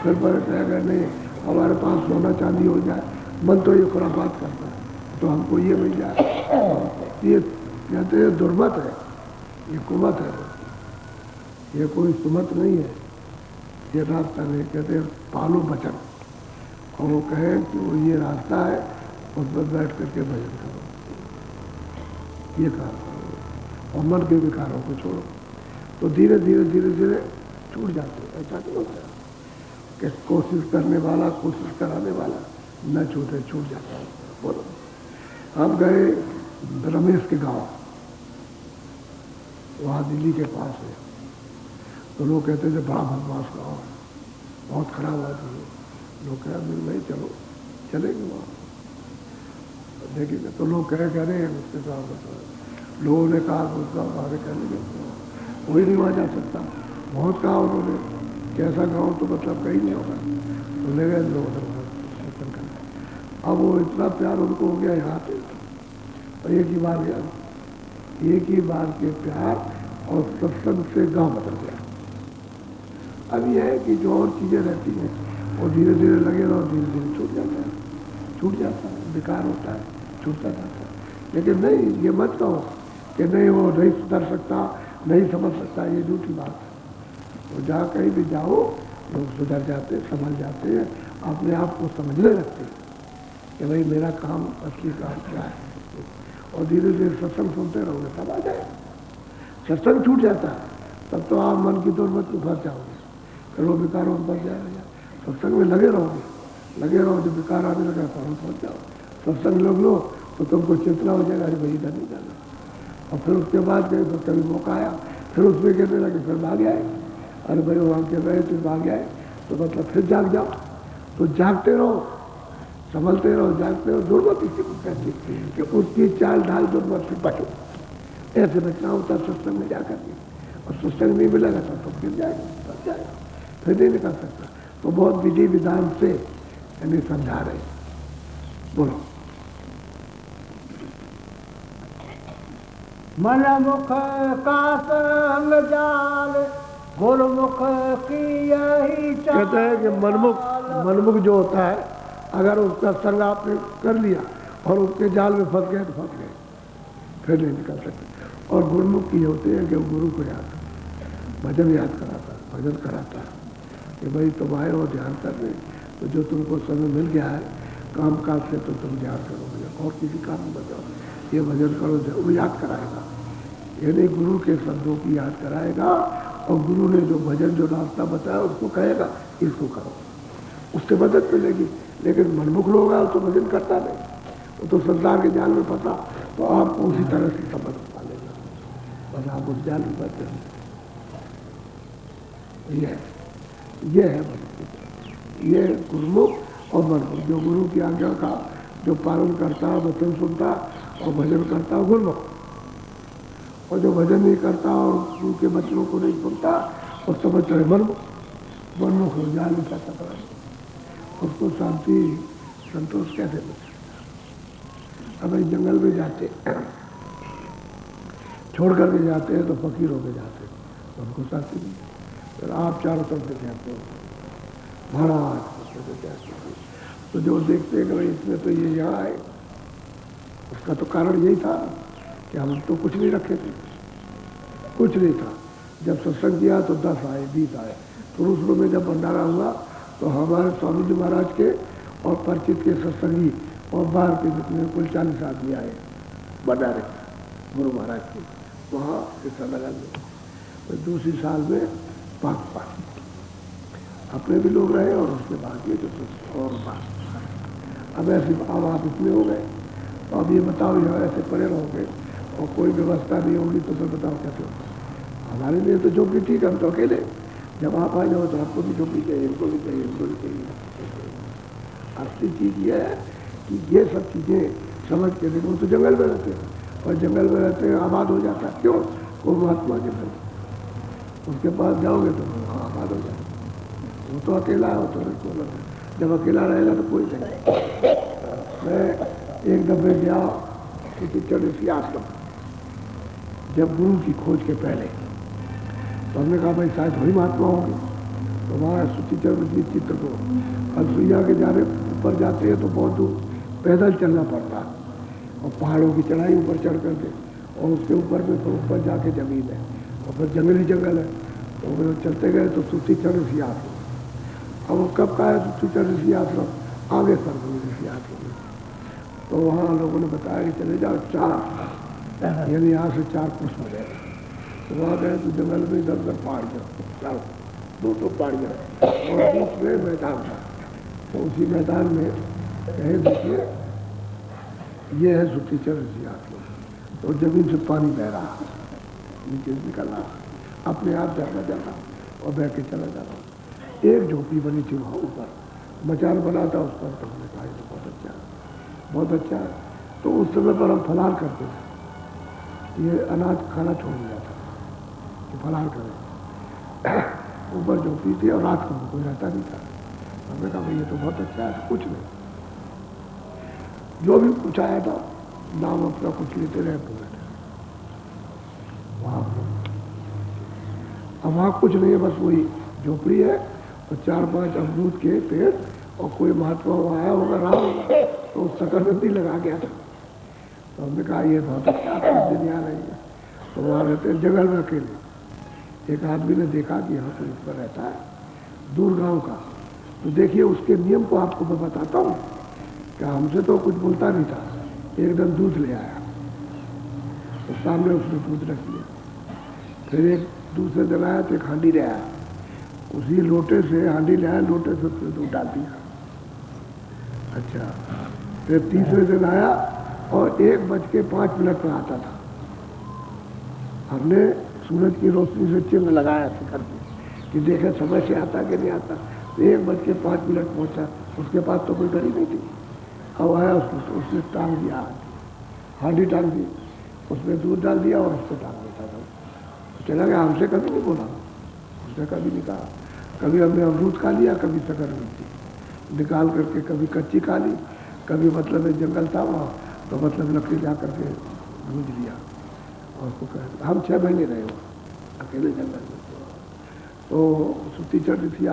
फिर पर कहेगा नहीं हमारे पास सोना चांदी हो जाए। मन तो ये खुराफात करता है तो हमको ये मिल जाए। ये कहते हैं दुर्मत है, ये कुमत है, ये कोई सुमत नहीं है, ये रास्ता नहीं। कहते हैं पालो वचन, और वो कहें कि वो ये रास्ता है, उस पर बैठ करके भजन करो, ये काम करो और मन के विकारों को छोड़ो। तो धीरे धीरे छूट जाते हैं। ऐसा नहीं होता कि कोशिश करने वाला कोशिश कराने वाला न छूटे, छूट जाता है। बोलो। हम गए रमेश के गांव, वहाँ दिल्ली के पास है। तो लोग कहते थे बड़ा बदमाश गाँव है, बहुत खराब आदमी है। लोग कहे नहीं चलो चलेंगे वहाँ देखेंगे। तो लोग कहे रहे हैं उसके साथ। लोगों ने कहा तो उसका आगे कहने लगे कोई नहीं वहाँ जा सकता। बहुत कहा उन्होंने कैसा गाँव तो मतलब कहीं नहीं होगा। तो ले गए लोग कीर्तन करने। अब वो इतना प्यार उनको हो गया यहाँ पे, और एक ही बार गया, एक ही बार के प्यार और सत्संग से गाँव बदल गया। अब यह है कि जो और चीज़ें रहती हैं वो धीरे धीरे लगे रहो, धीरे धीरे छूट जाता है, बेकार होता है, छूटता जाता है। लेकिन नहीं, ये मत कहो कि नहीं वो नहीं सुधर सकता, नहीं समझ सकता, ये झूठी बात है। तो जहाँ कहीं भी जाओ लोग सुधर जाते, समझ जाते हैं, अपने आप को समझने लगते हैं कि भाई मेरा काम असली काम क्या है। और धीरे धीरे सत्संग सुनते रहोगे तब आ जाए। सत्संग छूट जाता है तब तो आप मन की दुर्मत में फंस जाओगे, फिर वो विकारों में फंस जाएगा। सत्संग में लगे रहो, जब विकार आने लगा फौरन पहुँच जाओ। सत्संग लोग लो तो तुमको चेतना हो जाएगा, अरे भाई इधर नहीं जाना। और फिर उसके बाद गए तो कभी मौका आया, फिर उसमें कहने लगे, फिर भाग आए, अरे भाई वहाँ के रहे तो भाग आए, तो मतलब फिर जाग जाओ। तो जागते रहो, संभलते रहो, जागते रहो। दुर्मत इसी को कहते हैं कि उसकी चाल ढाल दुर्मत से बचो। ऐसे बचना होता है सत्संग में जाकर के, और सत्संग नहीं मिलेगा तो फिर जाएगा, फिर नहीं निकल सकता। तो बहुत विधि विधान से यानी समझा रहे। बोलो। मन मुख का संग जाल, गुरुमुख की यही चाल। कहते हैं कि मनमुख जो होता है, अगर उसका संग आपने कर लिया और उसके जाल में फंस गए तो फंस गए, फिर नहीं निकल सकते। और गुरुमुख की होते हैं कि वो गुरु को याद, भजन याद कराता है, भजन कराता है कि भाई तुम आए हो ध्यान करने, तो जो तुमको समय मिल गया है काम काज से तो तुम ध्यान करोगे, और किसी काम में बचाओ, ये भजन करो, वो याद कराएगा। यानी गुरु के शब्दों की याद कराएगा, और गुरु ने जो भजन जो रास्ता बताया उसको कहेगा इसको करो, उससे मदद मिलेगी। लेकिन मनमुख लोग तो भजन करता नहीं, वो तो संसार के जाल में फंसा, तो आपको उसी तरह से समझ पा लेगा, बस आप उस जाल में फंस जाए। ये है ये गुरुमुख और मनमुख। जो गुरु की आज्ञा का जो पालन करता, वचन सुनता और भजन करता गुरुमुख, और जो भजन नहीं करता और गुरु के वचनों को नहीं सुनता और समझता है मनमुख हो जाल में फंसा पड़ा। उसको शांति संतोष कैसे मिले? अब इस जंगल में जाते छोड़ करके जाते हैं तो फकीर होके जाते हैं, तो उनको शांति नहीं। फिर आप चारों तरफ से कहते हो महाराज, तो जो देखते हैं कि भाई इसमें तो ये यहाँ आए, उसका तो कारण यही था कि हम तो कुछ नहीं रखे थे, कुछ नहीं था। जब सत्संग किया तो 10 आए 20 आए। शुरू में जब भंडारा हुआ तो हमारे स्वामी जी महाराज के और परिचित के सत्संगी और बाहर के जितने कुल 40 आदमी आए भंडारे गुरु महाराज के वहाँ कृष्णनगर में। तो दूसरी साल में 5 अपने भी लोग रहे और उसके बाद ये जो और बात। अब ऐसे अब आप इतने हो गए, तो अब ये बताओ यहाँ ऐसे पड़े रहोगे और कोई व्यवस्था नहीं होगी तो फिर बताओ कैसे होगा? हमारे लिए तो झोपड़ी ठीक है, हम तो अकेले। जब आप आ जाओ तो आपको भी झोपड़ी चाहिए, इनको भी चाहिए, इनको भी चाहिए। असली चीज़ ये है कि ये सब चीज़ें समझ के देखो। तो जंगल में रहते हैं और जंगल में रहते हैं आबाद हो जाता है। क्यों? वो महात्मा के प्रति उसके पास जाओगे तो आबाद हो जाए। वो तो अकेला है, वो तो बिल्कुल जब अकेला रहेगा तो कोई नहीं। मैं एक दफे गया किसी ऋषि आश्रम, जब गुरु की खोज के पहले, तो हमने कहा भाई शायद वही महात्मा होंगे। तो वहाँ सुचिचर चित्र को अलसुईया के जाने ऊपर जाते हैं तो बहुत दूर पैदल चलना पड़ता है और पहाड़ों की चढ़ाई ऊपर चढ़ करके, और उसके ऊपर में तो ऊपर जाके जमीन है और फिर जंगल ही जंगल है। तो वो चलते गए तो सुचिचर ऋषि आश्रम। अब वो कब का है सुचिचर ऋषि आश्रम? आगे सरगुरु ऋषि आश्रम। तो वहाँ लोगों ने बताया कि चले जाओ 4, यानी यहाँ से 4 पुष्प हो जाएगा। तो वहाँ गए तो जंगल में इधर पहाड़ गिरा, 2 पहाड़ियाँ और बीच में मैदान था। तो उसी मैदान में कहे देखिए ये है सुचिचर ऋषि आश्रम। तो जमीन से पानी बह रहा, नीचे निकल रहा, अपने आप जाता और बह के चला जा रहा। एक झोपड़ी बनी थी वहाँ ऊपर, मचान बना था उस पर। तो हमने कहा ये बहुत अच्छा है, बहुत अच्छा है। तो उस समय पर हम फलार करते थे, ये अनाज खाना छोड़ दिया था कि फलार करें। ऊपर झोपड़ी थी और रात को कोई रहता नहीं था। हमने कहा भाई ये तो बहुत अच्छा है। कुछ नहीं, जो भी कुछ आया था नाम अपना कुछ लेते रहे पूरे वहाँ। अब वहाँ कुछ नहीं है, बस वही झोपड़ी है और 4-5 अमरूद के पेड़ और कोई महात्मा वहाँ आया होगा, रहा होगा, तो उस शकरकंदी लगा गया था। तो हमने कहा ये बहुत अच्छा दिन यहाँ रही है। तो वहाँ रहते हैं जंगल में अकेले। एक आदमी ने देखा कि यहाँ कोई ऊपर रहता है दूर गांव का। तो देखिए उसके नियम को आपको मैं बताता हूँ कि हमसे तो कुछ बोलता नहीं था। एकदम दूध ले आया, तो सामने उसने दूध रख लिया। फिर एक दूसरे दिन आया तो एक हांडी ले आया, उसी लोटे से हांडी ले आया, लोटे से उसने दूध डाल दिया। अच्छा, फिर तीसरे दिन आया और 1:05 पर आता था। हमने सूरज की रोशनी से चिन्ह लगाया शिखर पे कि देखे समय से आता कि नहीं आता। तो 1:05 पहुंचा, उसके पास तो कोई घड़ी नहीं थी। अब आया उसने टांग दिया, हांडी टांग दी, उसमें दूध डाल दिया और उससे टांग देता था। चला गया, हमसे कभी नहीं बोला, उसने कभी नहीं कहा। कभी हमने अमरूद खा लिया, कभी शकरकंदी निकाल करके, कभी कच्ची खा ली, कभी मतलब जंगल था वहाँ तो मतलब लकड़ी ला करके भूज लिया और उसको कह। हम 6 महीने रहे हो अकेले जंगल में। तो सुचिचर ऋषि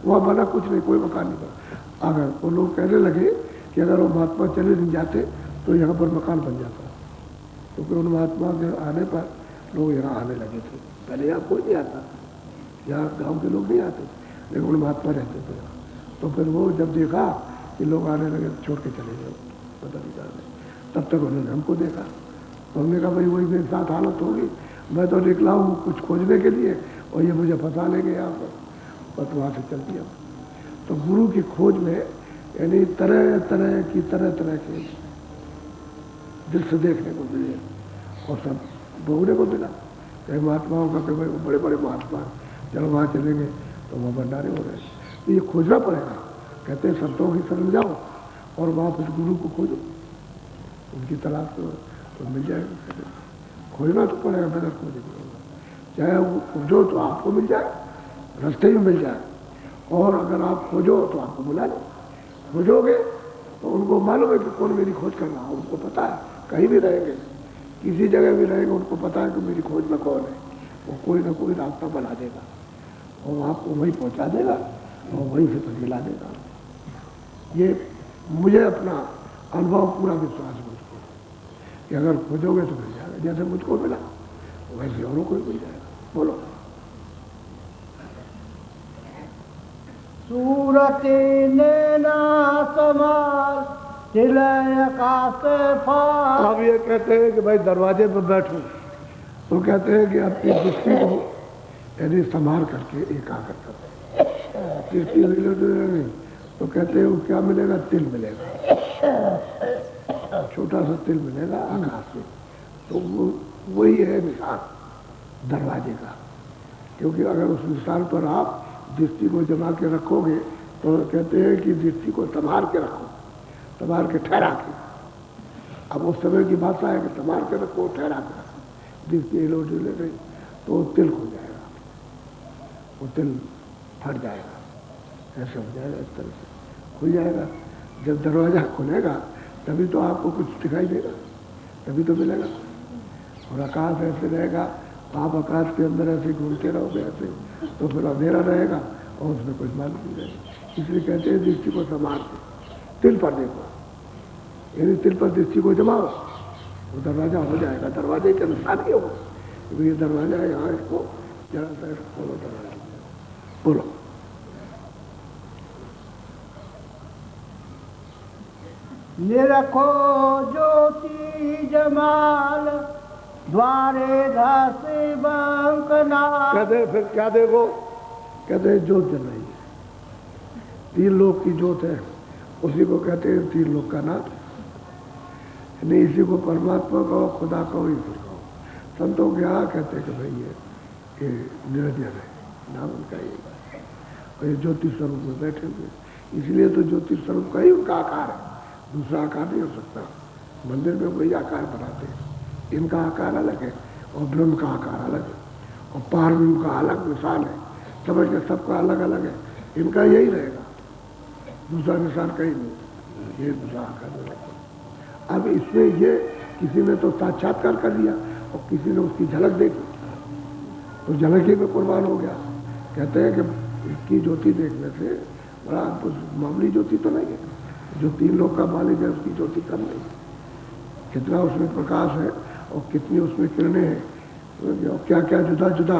वहाँ बना कुछ नहीं, कोई मकान नहीं बना। अगर वो लोग कहने लगे कि अगर वो महात्मा चले नहीं जाते तो यहाँ पर मकान बन जाता, क्योंकि उन महात्मा के आने पर लोग यहाँ आने लगे थे। पहले यहाँ कोई नहीं आता, यहाँ गांव के लोग नहीं आते, लेकिन उन महात्मा रहते थे यहाँ। तो फिर वो जब देखा कि लोग आने लगे तो छोड़ के चले गए, पता नहीं जाने। तब तक उन्होंने हमको देखा, तो हमने कहा भाई वही मेरे साथ हालत होगी, मैं तो निकला हूँ कुछ खोजने के लिए और ये मुझे फंसा लेंगे यहाँ पर। बस वहाँ से चल दिया। तो गुरु की खोज में यानी तरह तरह के दृश्य देखने को मिले और सब भोगने को मिला। कई महात्माओं का कई बड़े बड़े महात्मा जब वहाँ चलेंगे तो वहाँ भंडारे हो रहे। तो ये खोजना पड़ेगा। कहते हैं संतों की शरण जाओ और वहाँ फिर गुरु को खोजो, उनकी तलाश करो तो मिल जाएगा। खोजना तो पड़ेगा, बगैर खोजे नहीं होगा। चाहे वो खोजो तो आपको मिल जाए, रास्ते में मिल जाए, और अगर आप खोजो तो आपको बुला लें। खोजोगे तो उनको मालूम है कि कौन मेरी खोज कर रहा है, उनको पता है, कहीं भी रहेंगे, किसी जगह भी रहेंगे, उनको पता है कि मेरी खोज में कौन है। वो कोई ना कोई रास्ता बना देगा और आपको वहीं पहुंचा देगा और वहीं से फिर मिला देगा। ये मुझे अपना अनुभव पूरा विश्वास है मुझको कि अगर खोजोगे तो मिल जाएगा, जैसे मुझको मिला वैसे औरों को मिल जाएगा। बोलो। सूरत नैना समार तिलय आकाश फार। अब ये कहते हैं कि भाई दरवाजे पर बैठो, तो कहते हैं कि अपनी दृष्टि को यदि संभाल करके एकाग्र करो। दृष्टि नहीं तो कहते हैं वो क्या मिलेगा, तिल मिलेगा, छोटा सा तिल मिलेगा आकाश में, तो वो वही है निशान दरवाजे का। क्योंकि अगर उस निशान पर आप दृष्टि को जमा के रखोगे तो कहते हैं कि दृष्टि को संभाल के रखो, संभाल के ठहरा के। अब उस समय की भाषा है कि संभाल के रखो, ठहरा के रखो, दृष्टि हिलो ढीले नहीं तो तिल खुल जाएगा, वो तिल फट जाएगा, ऐसा हो जाएगा, इस तरह से खुल जाएगा। जब दरवाजा खुलेगा तभी तो आपको कुछ दिखाई देगा, तभी तो मिलेगा। और आकाश ऐसे रहेगा, आप आकाश के अंदर ऐसे घूमते रहोगे ऐसे, तो फिर अंधेरा रहेगा और उसमें कुछ मालूम नहीं रहेगा। इसलिए कहते हैं दृष्टि को संभाल के तिल पर देखो, यदि तिल पर दृष्टि को जमाओ तो दरवाजा हो जाएगा। दरवाजे के अनुसार ही हो, क्योंकि ये दरवाजा है, यहाँ इसको जरा सा खोलो दरवाजा। बोलो। निरखो ज्योति जमाल द्वारे धासे बंकना। कहते फिर क्या देखो, कहते ज्योत जल रही है, 3 लोक की ज्योत है, उसी को कहते हैं 3 लोक का नाथ। नहीं इसी को परमात्मा कहो, खुदा कहो, ईश्वर कहो। संतों के यहाँ कहते हैं कि भाई ये निरंजन है, नाम उनका ये है, और ये ज्योति स्वरूप में बैठे हुए, इसलिए तो ज्योति स्वरूप का ही उनका आकार है, दूसरा आकार नहीं हो सकता। मंदिर में वही आकार बनाते हैं, इनका आकार अलग है और ब्रह्म का आकार अलग है, और पारब्रह्म का अलग निशान है, समझ के सबका अलग अलग है। इनका यही रहेगा, दूसरा निशान कहीं नहीं, ये दूसरा आकार नहीं। अब इसमें ये किसी ने तो साक्षात्कार कर लिया और किसी ने उसकी झलक देखी, तो झलक ही में कुर्बान हो गया। कहते हैं कि इसकी ज्योति देखने से बड़ा मामूली ज्योति तो नहीं है, जो 3 लोक का मालिक है उसकी ज्योति कम नहीं है। कितना उसमें प्रकाश है और कितनी उसमें किरणें हैं, और क्या क्या जुदा जुदा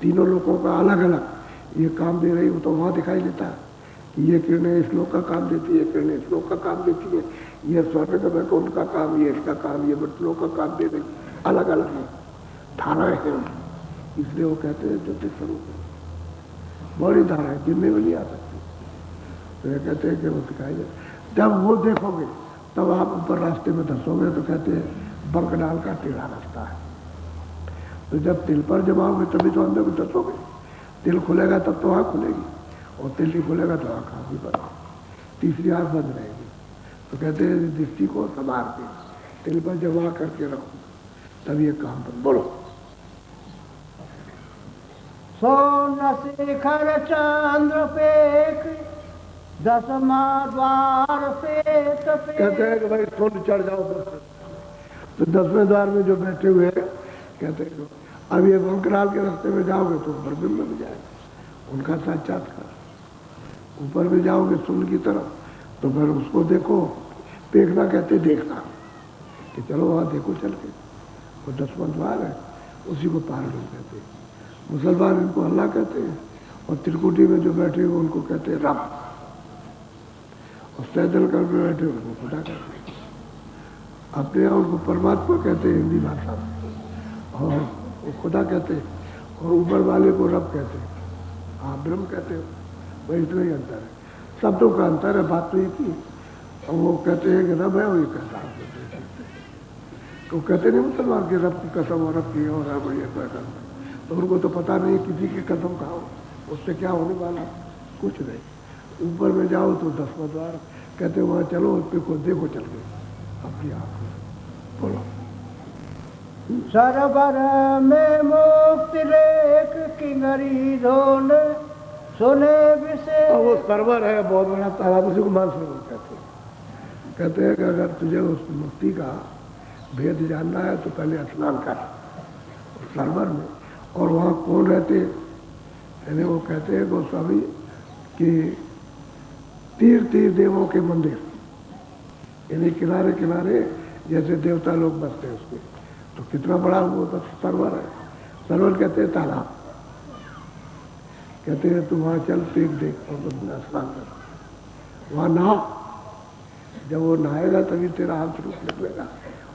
3 लोगों का अलग अलग ये काम दे रही, वो तो वहाँ दिखाई देता है कि ये किरणें इस लोक का काम देती है, किरणें इस लोक का काम देती है, ये स्वर्ग में तो उनका काम, ये इसका काम, ये मृतलोक का काम दे रही, अलग अलग है, धाराएं हैं। इसलिए वो कहते हैं ज्योति स्वरूप है, बड़ी धाराएं गिनने में नहीं आ सकती। तो ये कहते हैं कि वो दिखाई दे, जब वो देखोगे तब आप ऊपर रास्ते में धसोगे, तो कहते हैं बरकडाल का टेढ़ा रास्ता है। तो जब तिल पर जमाओगे तभी तो अंदर में धसोगे, तिल खुलेगा तब तो आँख खुलेगी, और तिल नहीं खुलेगा तो आँख भी बंद, तीसरी आँख बंद रहेगी। तो कहते हैं दृष्टि को संभाल के तिल पर जमा करके रखो, तब ये काम बंद। बोलो। सोन शिखर चंद्र पेख दसमा द्वार पे। कहते हैं कि भाई सोन चढ़ जाओ, तो 10वें द्वार में जो बैठे हुए हैं कहते हैं अब ये बंकराल के रास्ते में जाओगे तो ऊपर ब्रह्म में जाएगा, उनका साक्षात्कार। ऊपर में जाओगे सुन की तरफ तो फिर उसको देखो, देखना कहते देखना, कि चलो वहाँ देखो चल के, वो 10वां द्वार है, उसी को पारब्रह्म कहते हैं। मुसलमान इनको अल्लाह कहते हैं, और त्रिकुटी में जो बैठे हुए उनको कहते हैं रब, और सैदल कर में बैठे उनको खुदा कहते हैं। अपने यहाँ उनको परमात्मा कहते हैं हिंदी भाषा में, और वो खुदा कहते हैं, और ऊपर वाले को रब कहते हैं, हाँ ब्रह्म कहते हैं। वही इतना ही अंतर है, शब्दों का अंतर है, बात तो एक ही। और वो कहते हैं कि रब है, और ये कहता है तो कहते नहीं मुसलमान के रब की कसम और रब की और रब ये कहता, तो उनको तो पता नहीं किसी की कसम खाओ उससे क्या होने वाला, कुछ नहीं। ऊपर में जाओ तो 10वां द्वार कहते वहाँ चलो, उस पे को देखो चल के अपनी आँख। बोलो। सरबर में मुक्ति रेख किंगरी धोन सुने विशेष। और वो सरवर है बहुत बड़ा तालाब, उसी को मानसरोवर कहते हैं। कहते हैं कि अगर तुझे उस मुक्ति का भेद जानना है तो पहले स्नान कर उस सरवर में। और वहाँ कौन रहते, यानी वो कहते हैं गोस्वामी कि तीर तीर देवों के मंदिर, यानी किनारे किनारे जैसे देवता लोग बसते हैं उसमें। तो कितना बड़ा वो तो सरोवर है। सरोवर कहते हैं तालाब। कहते हैं तू वहाँ चल, तीर देख और तुम स्नान कर, वहाँ नहा। जब वो नहाएगा तभी तेरा हंस रूप निकलेगा,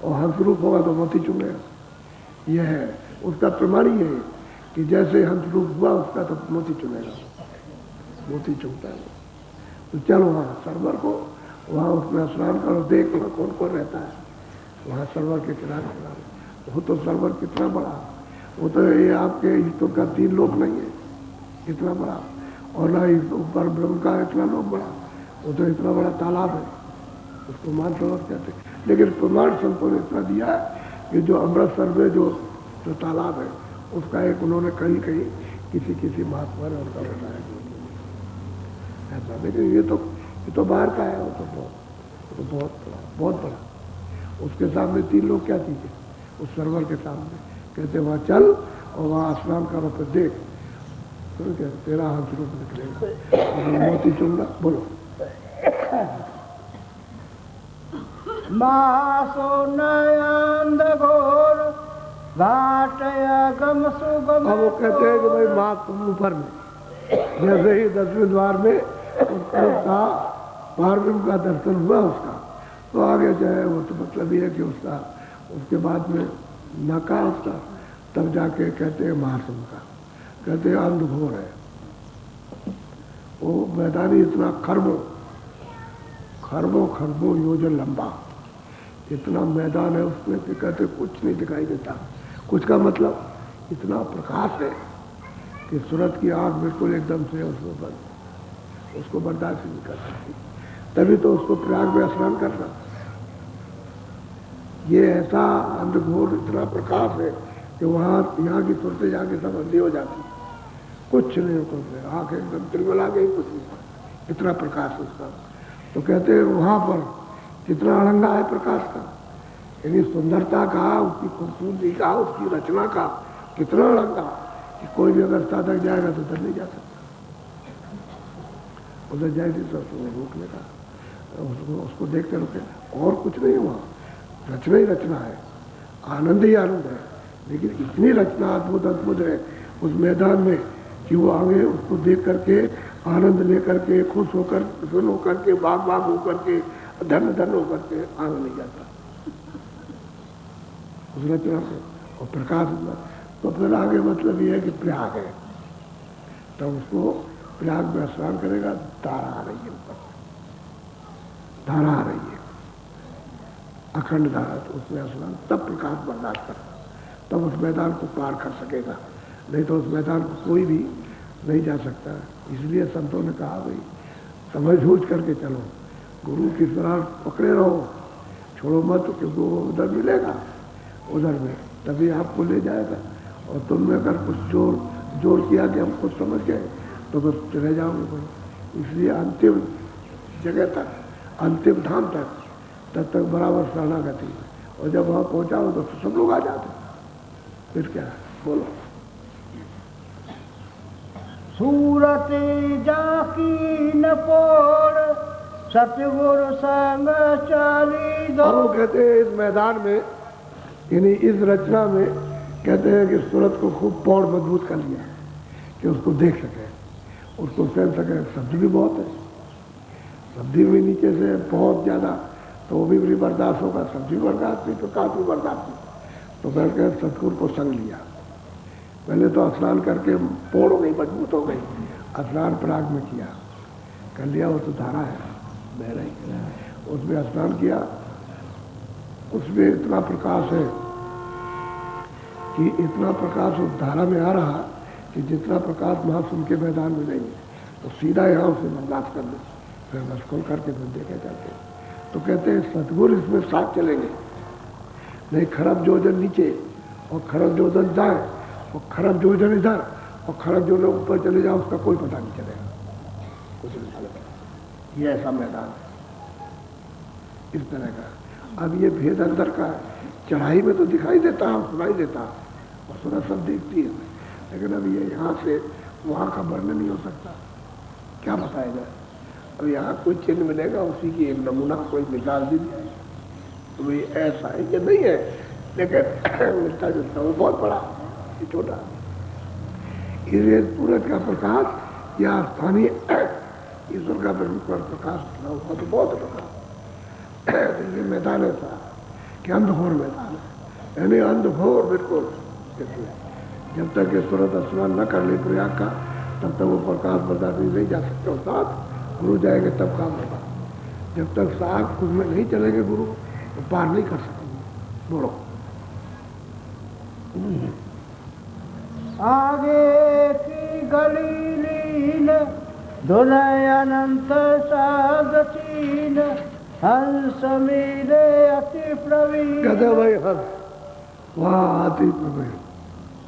और हंस रूप होगा तो मोती चुनेगा। यह है उसका प्रमाण ही है कि जैसे हंस रूप हुआ उसका तो मोती चुनेगा, मोती चुनता है। तो चलो वहाँ सरोवर को, वहाँ उसमें स्नान करो, देख लो कौन कौन रहता है वहाँ सरोवर के किनारे किनारे। वो तो सरोवर कितना बड़ा, वो तो ये आपके ईश्वर का 3 लोक नहीं है इतना बड़ा, और ना ऊपर ब्रह्म का इतना लोक बड़ा, वो तो इतना बड़ा तालाब है, उसको मानसरोवर कहते हैं। लेकिन प्रमाण संतों ने इतना दिया है कि जो अमृतसर में जो तालाब है उसका एक उन्होंने कहीं कहीं किसी किसी महात्मा ने उनका बताया ऐसा। लेकिन ये तो बाहर का है, वो तो बहुत बड़ा। उसके सामने 3 लोग क्या चीज़ है उस सरोवर के सामने। कहते वहाँ चल और वहाँ स्नान करो, फिर देख तो क्या तेरा हंस रूप निकलेगा, मोती चुनना। बोलो मासो नयंद घोर घाटया गम सुगम। अब वो कहते हैं कि भाई माँ तुम ऊपर में, जैसे ही 10वें द्वार में उसका पार्वती का दर्शन हुआ उसका, तो आगे जाए वो तो मतलब ये है कि उसका उसके बाद में नका उसका, तब जाके कहते हैं महासम का, कहते हैं अंधघोर है वो मैदान ही इतना खरबों योजन लंबा इतना मैदान है उसमें कि कहते कुछ नहीं दिखाई देता। कुछ का मतलब इतना प्रकाश है कि सूरज की आग बिल्कुल एकदम से उसको बर्दाश्त नहीं कर सकती। तभी तो उसको प्रयाग में स्नान करना। ये ऐसा अंधघोर इतना प्रकाश है कि वहाँ यहाँ की सूरतें जाके सब अंधी हो जाती, कुछ नहीं होता, आँख एकदम तिलमिला गई, कुछ नहीं, इतना प्रकाश उसका। तो कहते हैं वहाँ पर कितना अड़ंगा है प्रकाश का, यानी सुंदरता का, उसकी खूबसूरती का, उसकी रचना का कितना अड़ंगा कि कोई भी अगर साधक जाएगा तो उधर नहीं जा सकता। उधर जाए तो रोकने का, उसको देखते रुके, और कुछ नहीं हुआ, रचना ही रचना है, आनंद ही आनंद है। लेकिन इतनी रचना अद्भुत है उस मैदान में कि वो आगे उसको देख करके आनंद लेकर के, खुश होकर, प्रसन्न होकर के, बाग होकर के, धन होकर के आनंद नहीं जाता उस रचना से और प्रकाश हुआ। तो फिर आगे मतलब ये है कि प्रयाग है, तब उसको प्रयाग में स्नान करेगा। धारा आ रही है ऊपर, धारा आ रही है, अखंड धारा, तो उसमें स्नान, तब प्रकाश बर्दाश्त करता, तब उस मैदान को पार कर सकेगा। नहीं तो उस मैदान को कोई भी नहीं जा सकता। इसलिए संतों ने कहा भाई समझ बूझ करके चलो, गुरु की तरह पकड़े रहो, छोड़ो मत, क्योंकि वो उधर मिलेगा, उधर में तभी आपको ले जाएगा। और तुमने अगर कुछ जोर किया कि हम कुछ समझ गए तो बस चले जाओगे भाई। इसलिए अंतिम जगह तक, अंतिम धाम तक, तब तक बराबर शरणागति है। और जब वहाँ पहुँचाओ तो सब लोग आ जाते, फिर क्या बोलो। सूरते जाकी न पोड़ सतगुरु संग चली दो। वो कहते हैं इस मैदान में, यानी इस रचना में कहते हैं कि सूरत को खूब पौड़ मजबूत कर लिया कि उसको देख सके, उसको सहन सके। शब्द भी बहुत है, शब्द भी नीचे से बहुत ज़्यादा, तो वो भी बर्दाश्त होगा, सब्जी बर्दाश्त नहीं, प्रकाश भी बर्दाश्त नहीं। तो बैठ कर सतगुरु को संग लिया। पहले तो स्नान करके पौड़ हो गई, मजबूत हो गई, स्नान प्रयाग में किया, कर लिया। वो तो धारा है, बह रही, उसमें स्नान किया। उसमें इतना प्रकाश है कि इतना प्रकाश उस धारा में आ रहा कि जितना प्रकाश महासुन के मैदान में नहीं है। तो सीधा यहाँ उसे बर्दाश्त कर ले, फिर बस खोल करके फिर देखे करके। तो कहते हैं सतगुरु इसमें साथ चलेंगे, नहीं खरब जोजन नीचे और खरब जोजन दाएं और खरब जोजन इधर और खड़क जो लोग ऊपर चले जाओ उसका कोई पता नहीं चलेगा, कुछ नहीं चलेगा। ये ऐसा मैदान है इस तरह का। अब ये भेद अंदर का है, चढ़ाई में तो दिखाई देता है, सुनाई देता है और सुना सब देखती है, लेकिन अब ये यहाँ से वहाँ का वर्णन नहीं हो सकता, क्या बताया जाए। अब यहाँ कोई चिन्ह मिलेगा, उसी की एक नमूना कोई मिसाल दी जाए तो भाई ऐसा है, ये नहीं है, लेकिन मिलता जुलता वो बहुत बड़ा, ये छोटा। इसलिए सूरज का प्रकाश या स्थानीय ईश्वर का प्रकाश हुआ तो बहुत प्रकाश। ये मैदान ऐसा कि अंधघोर मैदान है, यानी अंधघोर बिल्कुल। जब तक ये सूरज स्नान न कर ले प्रयाग का, तब तक वो प्रकाश बर्दाश्त नहीं जा सकते, और साथ गुरु जाएंगे तब काम होगा। जब तक साथ खुद में नहीं चलेंगे गुरु तो पार नहीं कर सकेंगे। बोलो आगे की गली लीन धुनय अनंत सागचीन हंस मिले अति प्रवीण। कहते भाई हंस वहाँ अति प्रवीण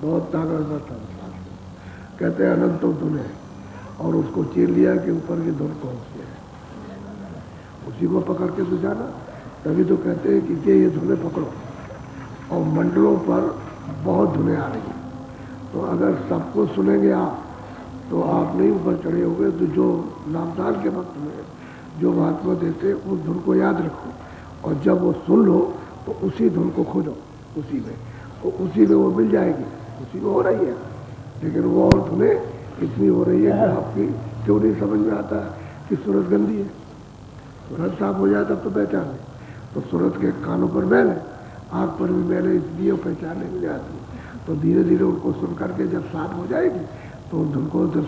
बहुत ताकतवर था। कहते हैं अनंत धुने, और उसको चीर लिया कि ऊपर की धुन कौन सी है, उसी को पकड़ के तो जाना। तभी तो कहते हैं कि ये धुने पकड़ो, और मंडलों पर बहुत धुने आ रही हैं, तो अगर सबको सुनेंगे आप तो आप नहीं ऊपर चढ़े होंगे। तो जो नामदान के वक्त में जो महात्मा देते उस धुन को याद रखो, और जब वो सुन लो तो उसी धुन को खोजो, उसी में, तो उसी में वो मिल जाएगी, उसी में हो रही है। लेकिन वो और धुने इतनी हो रही है कि आपकी क्यों नहीं समझ में आता है कि सूरज गंदी है। सूरज साफ हो जाए तब तो पहचान ले, तो सूरज के कानों पर मैल है, आँख पर भी मैल है, इसलिए वो पहचानने मिल जाती है। तो धीरे धीरे उनको सुन करके जब साफ हो जाएगी तो धुन को जब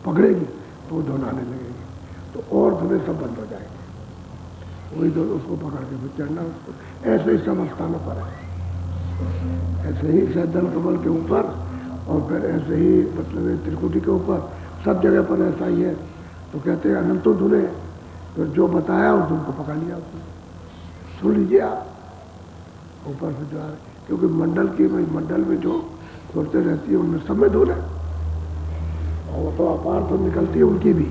पकड़ेगी तो वो धुन आने लगेगी, तो और धुने सब बंद हो जाएंगे। वही धुन उसको पकड़ के फिर चढ़ना, उसको ऐसे ही सब स्थानों पर है, ऐसे ही सैदल कमल के ऊपर, और फिर ऐसे ही मतलब त्रिकुटी के ऊपर, सब जगह पर ऐसा ही है। तो कहते हैं अनंतो धुने, फिर जो बताया उस धुन को पकड़ लिया उसने, सुन लीजिए आप ऊपर से जो आ रहे, क्योंकि मंडल में जो सुरतें रहती है उनमें सब में धुन है, और वो तो अपार तो निकलती है उनकी भी,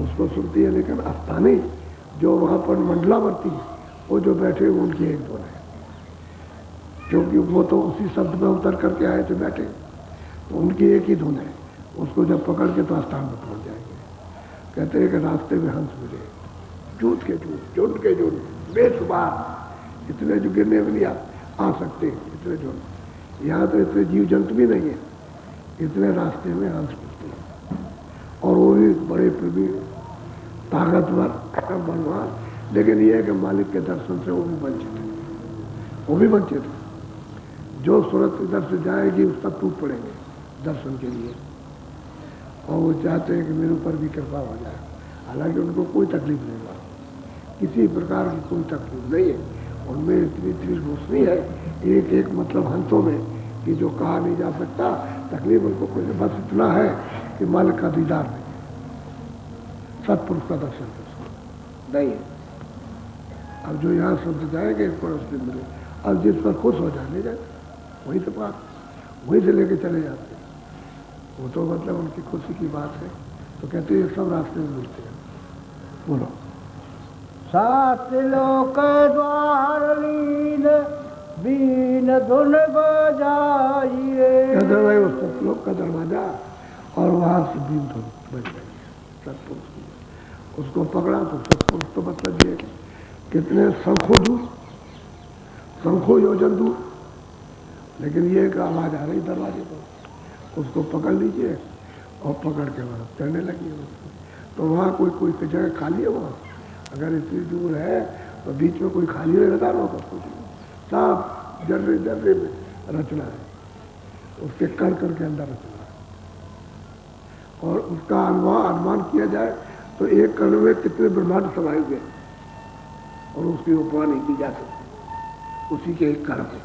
उसको सुनती है। लेकिन स्थानीय जो वहाँ पर मंडलावर्ती वो जो बैठे उनकी एक धुन है, क्योंकि वो तो उसी शब्द में उतर करके आए थे बैठे, तो उनकी एक ही धुन है। उसको जब पकड़ के तो स्थान पर पहुँच जाएंगे। कहते हैं कि रास्ते में हंस मिले, झूठ के झूठ, झुंड के झुंड, बेशुमार, इतने जो गिरने में नहीं आ सकते, इतने झुंड। यहाँ तो इतने जीव जंतु भी नहीं है, इतने रास्ते में हंस मिलते हैं, और वो भी बड़े प्रवीण ताकतवर बलवान। लेकिन ये है कि मालिक के दर्शन से वो भी वंचित है, वो भी वंचित है। जो सूरत इधर से जाएगी उस सब टूट पड़ेंगे दर्शन के लिए, और वो चाहते हैं कि मेरे ऊपर भी कृपा हो जाए। हालांकि उनको कोई तकलीफ नहीं हुआ, किसी प्रकार की कोई तकलीफ नहीं है। उनमें इतनी रोशनी है एक एक मतलब हंसों में कि जो कहा नहीं जा सकता। तकलीफ उनको कोई, बस इतना है कि मालिक का दीदार नहीं है, सतपुरुष का दर्शन नहीं है। अब जो यहाँ शब्द जाएंगे इनको उससे मिले, अब जिस पर खुश हो जाने जाते वहीं से बात, वहीं से लेके चले जाते हैं, वो तो मतलब उनकी खुशी की बात है। तो कहते हैं सब रास्ते में मिलते हैं। बोलो सात लोक द्वार लीन बीन धुन बजाइए। कहते भाई वो सतलोक का दरवाजा, और वहाँ से बीन धुन बज गई सतपुरुष की। उसको पकड़ा तो सतपुरुष तो मतलब ये कितने शंखों दूर, शंखों योजन दूर, लेकिन ये एक आवाज आ रही दरवाजे पर, उसको पकड़ लीजिए और पकड़ के वहाँ चढ़ने लगी। तो वहाँ कोई जगह खाली है, वहाँ अगर इतनी दूर है तो बीच में कोई खाली नहीं लगा होगा, कुछ सब जर्रे जर्रे में रचना है, उसके कण कण के अंदर रचना है। और उसका अनुमान किया जाए तो एक कण में कितने ब्रह्मांड समाये हुए, और उसकी उपमा नहीं की जा सकती उसी के एक कण में।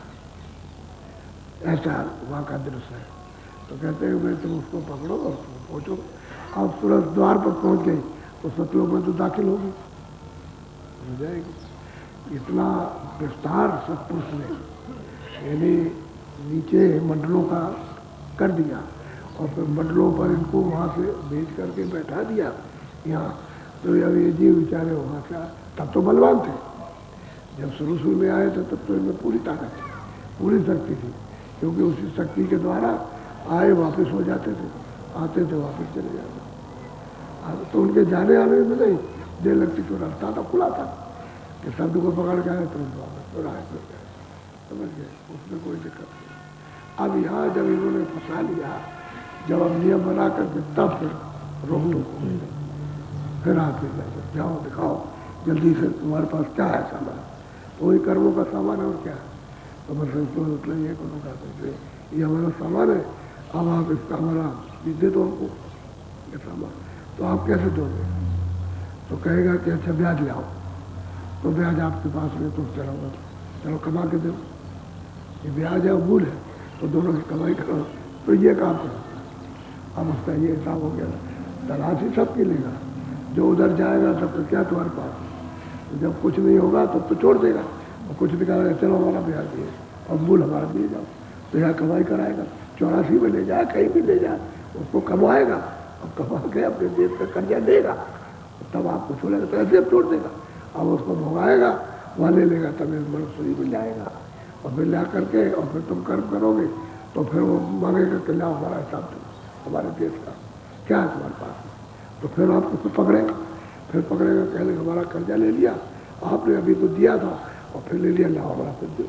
ऐसा वहाँ का दृश्य है। तो कहते हैं भाई तुम उसको पकड़ो और पहुँचो। अब सूरज द्वार पर पहुँच गई तो सतलोक में तो दाखिल होगी, हो जाएगी। इतना विस्तार सतपुरुष ने यानी नीचे मंडलों का कर दिया और फिर मंडलों पर इनको वहाँ से भेज करके बैठा दिया यहाँ। तो अब ये जी बेचारे वहाँ से तब तो बलवान थे, जब शुरू में आए थे तब तो इनमें पूरी ताकत थी, पूरी शक्ति थी, क्योंकि उसी शक्ति के द्वारा आए वापस हो जाते थे, आते थे वापस चले जाते। अब तो उनके जाने आने में नहीं देर लगती, तो रास्ता तो खुला था कि शब्द को पकड़ के आए तुरंत वापस तो आए फिर गए, समझ गए, उसमें कोई दिक्कत नहीं। अब यहाँ जब इन्होंने फंसा लिया, जब हम नियम बना करके तब फिर रोक टोक हो गई, फिर आप जाओ दिखाओ जल्दी से तुम्हारे पास क्या है सामान, तो वही कर्मों का सामान है और क्या है। तो बस मतलब ये को कहते ये हमारा सामान है, अब आप इसका हमारा दे दो हमको ये सामान, तो आप कैसे दोगे? तो कहेगा कि अच्छा ब्याज लाओ, तो ब्याज आपके पास में तो चलाऊंगा, चलो कमा के दो, ये ब्याज है मूल है, तो दोनों की कमाई करो, तो ये काम करो। अब उसका ये हिसाब हो गया, तलाशी सबकी लेगा, जो उधर जाएगा सबको क्या तुम्हारे पास, तो जब कुछ नहीं होगा तब तो छोड़ देगा, और कुछ निकालेगा चलो हमारा ब्याज दिए और मूल हमारा दिए जाओ, तो यहाँ कमाई कराएगा, 84 में ले जाए कहीं भी ले जाए, उसको कमाएगा और कमा के अपने देश का कर्जा देगा, तब आपको छोड़ेगा, तो ऐसे छोड़ देगा। अब उसको भोगाएगा, वहाँ ले लेगा, तब इस मनुष्य मिल जाएगा, और फिर ला करके और फिर तुम कर्म करोगे, तो फिर वो मांगेगा कि लाओ हमारा हिसाब दो, हमारे देश का क्या है तुम्हारे पास, तो फिर आपको फिर पकड़ेगा, कहने हमारा कर्जा ले लिया आपने, अभी तो दिया था और फिर ले लिया, लाओ हमारा फिर दो,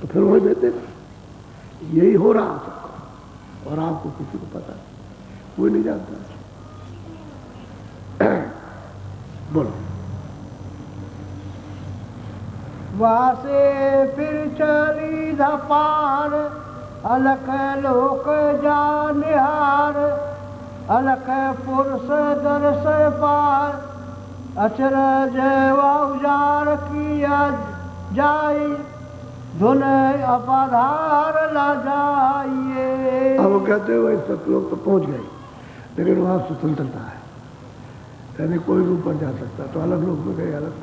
तो फिर वही देते। यही हो रहा है सबका, और आपको किसी को पता नहीं, कोई नहीं जानता। बोलो। वहाँ से फिर चली धपार, अलख लोक जानिहार, अलख पुरुष दर्श पार, अचरज उजार किया जाई, धुन अपाधार ला जाइए। अब वो कहते हैं वही सब लोग तो पहुंच गए, लेकिन वहाँ स्वतंत्रता है, यानी कोई भी ऊपर जा सकता, तो अलग लोग में गए, अलग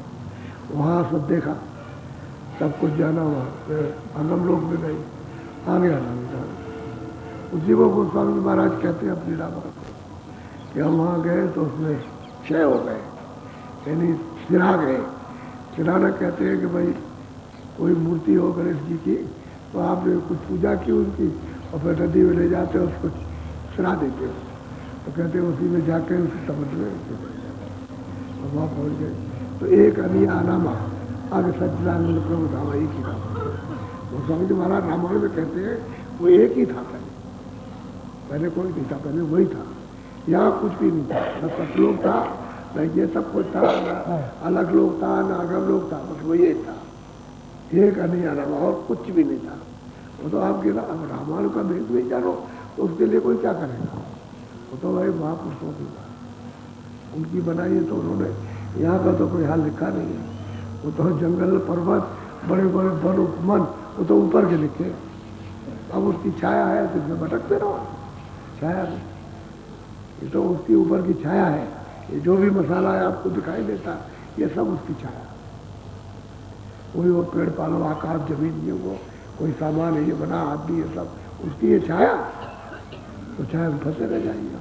वहाँ सब देखा, सब कुछ जाना, वहाँ अगम लोग में गई, आगे आना नहीं। उसी को गोस्वामी महाराज कहते हैं अपनी रामायण को, कि हम वहाँ गए तो उसमें क्षय हो गए, यानी सिरा गए। सिराना कहते हैं कि भाई कोई मूर्ति हो गणेश जी की, तो आपने कुछ पूजा की उनकी, और फिर नदी में ले जाते हैं उसको सिरा देते हैं, तो कहते हैं उसी में जाकर उसी समुद्र में वहाँ पहुँच गए। तो एक अनिया अनामा आगे सच्चिदानंद प्रभु धामा एक ही था। तो स्वामी जी महाराज रामायण में कहते हैं वो एक ही था, पहले कोई नहीं था, पहले वही था, यहाँ कुछ भी नहीं था, न सतलोक था, न ये सब कुछ था, न अलग लोग था, न अगम लोग था, बस वही एक था, एक अनिया अनामा, और कुछ भी नहीं था। वो तो आपके रामायण का भेद नहीं जानो तो उसके लिए कोई क्या करेगा, वो तो भाई महापुरुषों की बात उनकी बनाई है, तो उन्होंने, यहाँ का तो कोई हाल लिखा नहीं है, वो तो जंगल पर्वत बड़े बड़े वन उपवन वो तो ऊपर के लिखे, अब उसकी छाया है तो इसमें भटकते रहो, छाया नहीं, ये तो उसकी ऊपर की छाया है, ये जो भी मसाला है आपको दिखाई देता ये सब उसकी छाया, कोई वो पेड़ पालो आकाश जमीन ये वो कोई सामान है ये बना आदमी ये सब उसकी ये छाया, तो छाया में फंसे रह जाएंगे,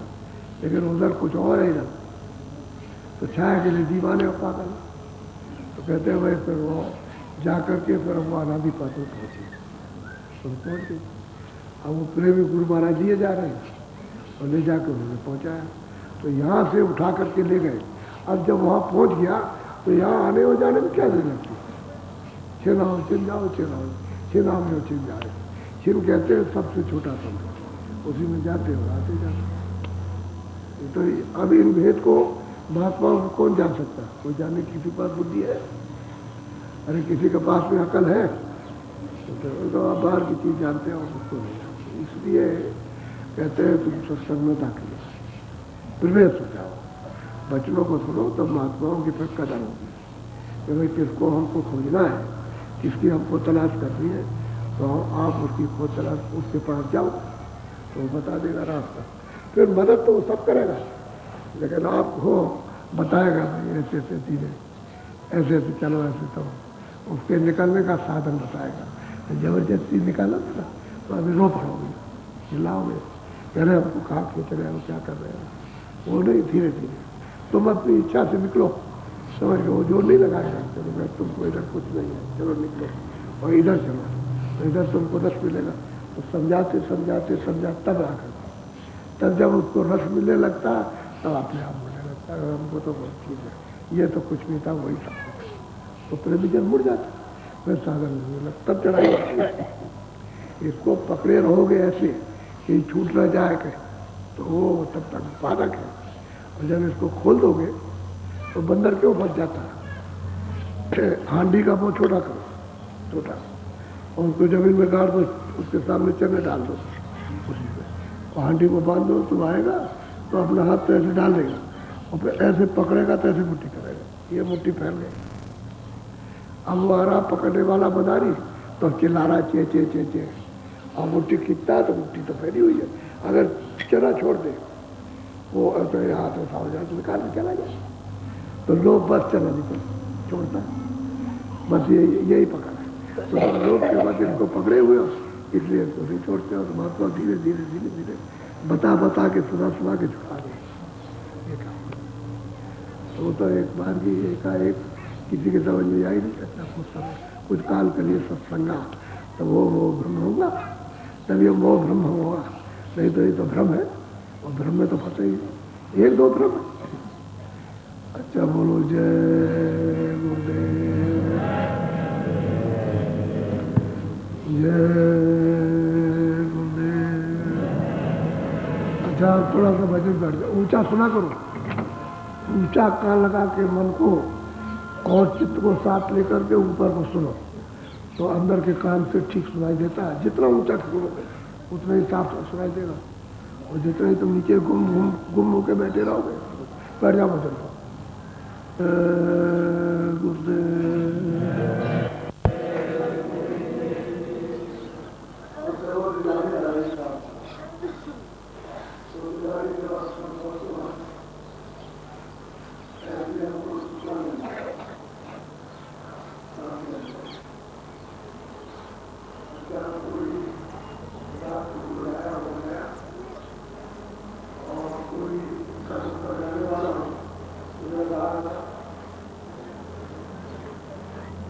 लेकिन उधर कुछ और है इधर, तो छाया के लिए दीवाने और पागल, तो कहते हैं भाई फिर वो जा करके फिर वो अनादि पद में पहुँचे, तो पहुँच गए। अब वो प्रेमी गुरु महाराज लिए जा रहे हैं और ले जाकर उन्होंने पहुँचाया, तो यहाँ से उठा करके ले गए। अब जब वहाँ पहुँच गया तो यहाँ आने और जाने में क्या देर लगती, छिनाओ छिन जाओ छिनाओ छिनाओ में छिन जा रहे, छिन कहते हैं सबसे छोटा समुद्र, उसी में जाते और आते जाते। तो अब इन भेद को महात्माओं को कौन जान सकता, कोई जानने किसी के पास बुद्धि है, अरे किसी के पास में अकल है तो आप बाहर की चीज जानते हो उसको नहीं जानते, इसलिए कहते हैं तुम सत्संग में दाखिल प्रवेश हो जाओ, बचनों को सुनो तब महात्माओं की फिर कदर होगी कि भाई किसको हमको खोजना है, किसकी हमको तलाश करनी है, तो आप उसकी खोज तलाश उसके पास जाओ तो वो बता देगा रास्ता, फिर मदद तो वो सब करेगा, लेकिन आपको बताएगा भाई ऐसे ऐसे चीजें ऐसे ऐसे चलो ऐसे तो उसके निकलने का साधन बताएगा। जबरदस्ती निकालो ना तो अभी रो पड़ोगे चिल्लाओगे, कह रहे हमको कहाँ खींच रहे हैं, क्या कर रहे हैं। वो नहीं, धीरे धीरे तुम अपनी इच्छा से निकलो, समझ गए, वो जोर नहीं लगाएगा। चलो मैं तुमको इधर कुछ नहीं है, चलो निकलो और इधर चलो, तो इधर तुमको रस मिलेगा। तो समझाते समझाते समझाते तब आकर, तब जब उसको रस मिलने लगता तब अपने आप मिलने लगता है। हमको तो बहुत चीज़ है, ये तो कुछ नहीं था, वही सब कुछ। तो प्रेमी जन मुड़ जाता, फिर सागर में लगता, तब चढ़ाई होती है। इसको पकड़े रहोगे ऐसे कि छूट न जाए कहीं, तो वो तब तक बाधक है। और जब इसको खोल दोगे तो बंदर क्यों फंस जाता है। हांडी का मुंह छोटा करो, छोटा, और उसको जमीन में गाड़ दो, उसके सामने चने डाल दो उसी में, और हांडी को बांध दो, तो आएगा तो अपना हाथ तो ऐसे डाल देगा, और फिर ऐसे पकड़ेगा तो ऐसे मुट्ठी करेगा, ये मुट्ठी फैल गई। अब वो आ रहा पकड़ने वाला मदारी, तो चिल्ला रहा चे चे चे चे, और मुट्ठी खींचता है तो मुट्ठी तो फैली हुई है। अगर चना छोड़ दे, वो ऐसे हाथ उठा हो जाए तो निकाल के चला जाए, तो लोग बस चला निकल छोड़ता है, बस यही पकड़ है। तो लोग के बाद इनको पकड़े हुए हो, इसलिए इसको नहीं छोड़ते हो। तो महात्मा धीरे धीरे धीरे धीरे बता बता के सुना सुना के छुड़ा दे। तो एक बार भी एकाएक किसी के समझ में आ ही नहीं सकता, कुछ समय कुछ काल के लिए सत्संगा, तो वो ब्रह्म होगा, तब ये वो ब्रह्म होगा, नहीं तो ये तो भ्रम है, और भ्रम में तो फंसे ही एक दो भ्रम है। अच्छा बोलो जय गुरुदेव, जय गुरुदेव। अच्छा थोड़ा सा भजन बैठ जाओ, ऊंचा सुना करो, ऊंचा कान लगा के मन को और चित्त को साथ लेकर के ऊपर को सुनो, तो अंदर के कान से ठीक सुनाई देता है। जितना ऊंचा सुनोगे उतना ही साफ सुनाई देगा, और जितना ही तुम नीचे गुम होके बैठे रहोगे, बैठ जाओ भजन को। गुरुदेव